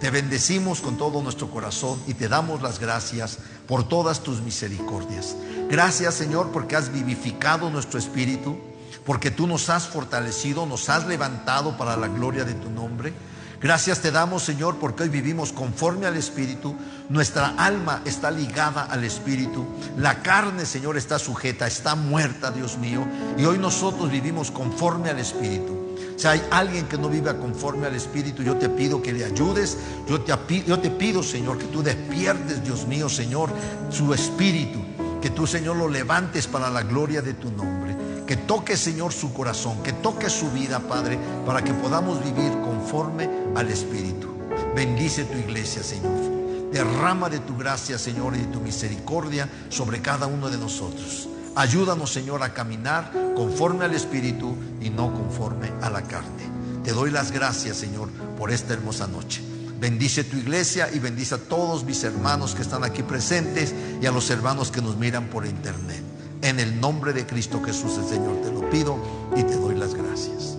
te bendecimos con todo nuestro corazón y te damos las gracias por todas tus misericordias. Gracias, Señor, porque has vivificado nuestro espíritu, porque tú nos has fortalecido, nos has levantado para la gloria de tu nombre. Gracias te damos, Señor, porque hoy vivimos conforme al Espíritu. Nuestra alma está ligada al Espíritu. La carne, Señor, está sujeta, está muerta, Dios mío. Y hoy nosotros vivimos conforme al Espíritu. Si hay alguien que no viva conforme al Espíritu, yo te pido que le ayudes. Yo te pido, Señor, que tú despiertes, Dios mío, Señor, su espíritu. Que tú, Señor, lo levantes para la gloria de tu nombre. Que toque, Señor, su corazón, que toque su vida, Padre, para que podamos vivir conforme al Espíritu. Bendice tu iglesia, Señor. Derrama de tu gracia, Señor, y de tu misericordia sobre cada uno de nosotros. Ayúdanos, Señor, a caminar conforme al Espíritu y no conforme a la carne. Te doy las gracias, Señor, por esta hermosa noche. Bendice tu iglesia y bendice a todos mis hermanos que están aquí presentes y a los hermanos que nos miran por internet. En el nombre de Cristo Jesús, el Señor, te lo pido y te doy las gracias.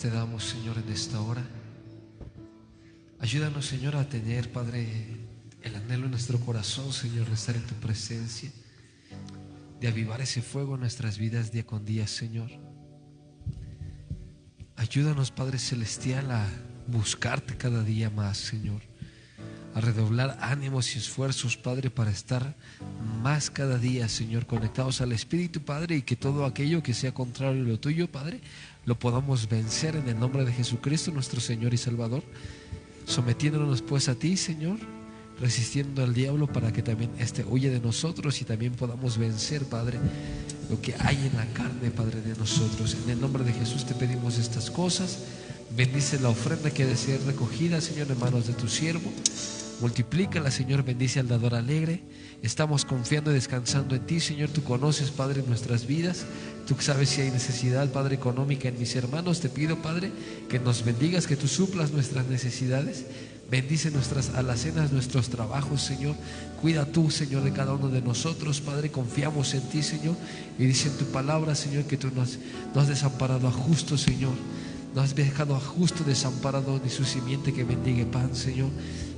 Te damos, Señor, en esta hora. Ayúdanos, Señor, a tener, Padre, el anhelo en nuestro corazón, Señor, de estar en tu presencia, de avivar ese fuego en nuestras vidas día con día, Señor. Ayúdanos, Padre Celestial, a buscarte cada día más, Señor, a redoblar ánimos y esfuerzos, Padre, para estar más cada día, Señor, conectados al Espíritu, Padre, y que todo aquello que sea contrario a lo tuyo, Padre, lo podamos vencer en el nombre de Jesucristo, nuestro Señor y Salvador, sometiéndonos pues a ti, Señor, resistiendo al diablo para que también huya de nosotros y también podamos vencer, Padre, lo que hay en la carne, Padre, de nosotros. En el nombre de Jesús te pedimos estas cosas. Bendice la ofrenda que ha de ser recogida, Señor, en manos de tu siervo. Multiplícala, Señor, bendice al dador alegre. Estamos confiando y descansando en ti, Señor. Tú conoces, Padre, nuestras vidas. Tú sabes si hay necesidad, Padre, económica en mis hermanos. Te pido, Padre, que nos bendigas, que tú suplas nuestras necesidades. Bendice nuestras alacenas, nuestros trabajos, Señor. Cuida tú, Señor, de cada uno de nosotros, Padre. Confiamos en ti, Señor. Y dice en tu palabra, Señor, que tú no has desamparado a justo, Señor. No has dejado a justo desamparado ni su simiente que mendigue pan, Señor.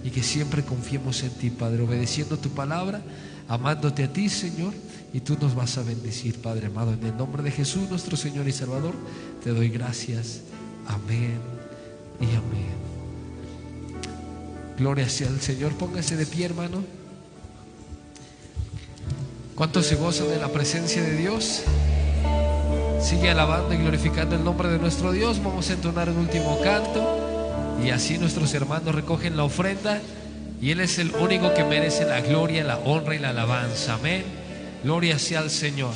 Y que siempre confiemos en ti, Padre, obedeciendo tu palabra, amándote a ti, Señor. Y tú nos vas a bendecir, Padre amado. En el nombre de Jesús, nuestro Señor y Salvador, te doy gracias. Amén y amén. Gloria sea al Señor. Póngase de pie, hermano. ¿Cuántos se gozan de la presencia de Dios? Sigue alabando y glorificando el nombre de nuestro Dios. Vamos a entonar un último canto. Y así nuestros hermanos recogen la ofrenda. Y Él es el único que merece la gloria, la honra y la alabanza. Amén. Gloria sea al Señor.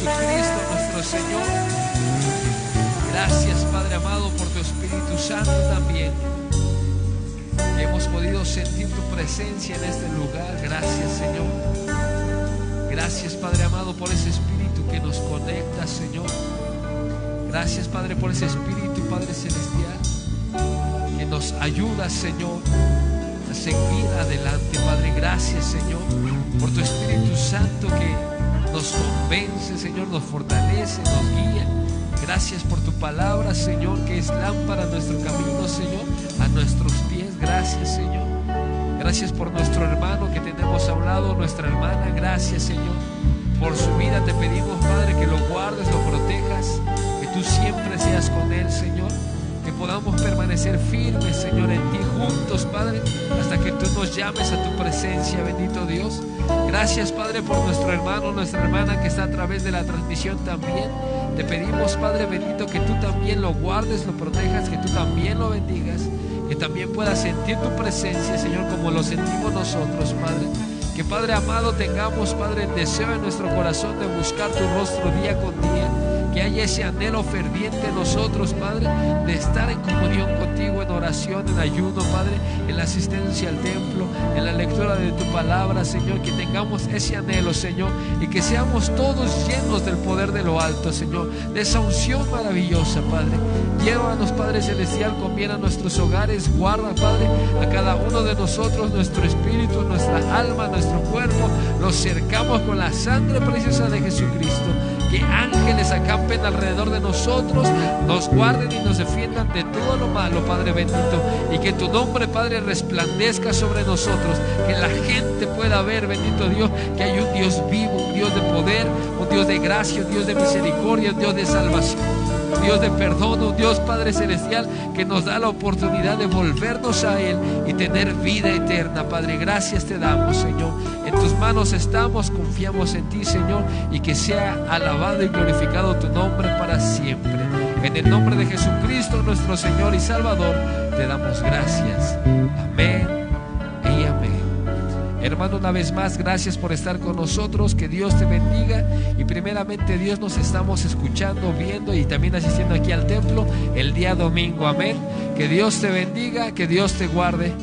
Jesucristo nuestro Señor. Gracias, Padre amado, por tu Espíritu Santo también. Hemos podido sentir tu presencia en este lugar. Gracias, Señor. Gracias, Padre amado, por ese Espíritu que nos conecta, Señor. Gracias, Padre, por ese Espíritu, Padre Celestial, que nos ayuda, Señor, a seguir adelante, Padre. Gracias, Señor, por tu Espíritu Santo que nos convence, Señor, nos fortalece, nos guía. Gracias por tu palabra, Señor, que es lámpara a nuestro camino, Señor, a nuestros pies. Gracias, Señor. Gracias por nuestro hermano que tenemos hablado, nuestra hermana. Gracias, Señor, por su vida. Te pedimos, Padre, que lo guardes, lo protejas, que tú siempre seas con él, Señor. Que podamos permanecer firmes, Señor, en ti juntos, Padre, hasta que tú nos llames a tu presencia, bendito Dios. Gracias, Padre, por nuestro hermano, nuestra hermana que está a través de la transmisión también. Te pedimos, Padre bendito, que tú también lo guardes, lo protejas, que tú también lo bendigas, que también pueda sentir tu presencia, Señor, como lo sentimos nosotros, Padre. Que, Padre amado, tengamos, Padre, el deseo en nuestro corazón de buscar tu rostro día con día. Que haya ese anhelo ferviente en nosotros, Padre, de estar en comunión contigo, en oración, en ayuno, Padre, en la asistencia al templo, en la lectura de tu palabra, Señor. Que tengamos ese anhelo, Señor, y que seamos todos llenos del poder de lo alto, Señor, de esa unción maravillosa, Padre. Llévanos, Padre Celestial, con bien a nuestros hogares. Guarda, Padre, a cada uno de nosotros, nuestro espíritu, nuestra alma, nuestro cuerpo. Los cercamos con la sangre preciosa de Jesucristo. Que ángeles acampen alrededor de nosotros, nos guarden y nos defiendan de todo lo malo, Padre bendito. Y que tu nombre, Padre, resplandezca sobre nosotros. Que la gente pueda ver, bendito Dios, que hay un Dios vivo, un Dios de poder, un Dios de gracia, un Dios de misericordia, un Dios de salvación, un Dios de perdón, un Dios, Padre Celestial, que nos da la oportunidad de volvernos a Él y tener vida eterna. Padre, gracias te damos, Señor. En tus manos estamos, confiamos en ti, Señor, y que sea alabado y glorificado tu nombre para siempre. En el nombre de Jesucristo, nuestro Señor y Salvador, te damos gracias. Amén y amén. Hermano, una vez más, gracias por estar con nosotros. Que Dios te bendiga. Y primeramente, Dios, nos estamos escuchando, viendo y también asistiendo aquí al templo el día domingo. Amén. Que Dios te bendiga, que Dios te guarde.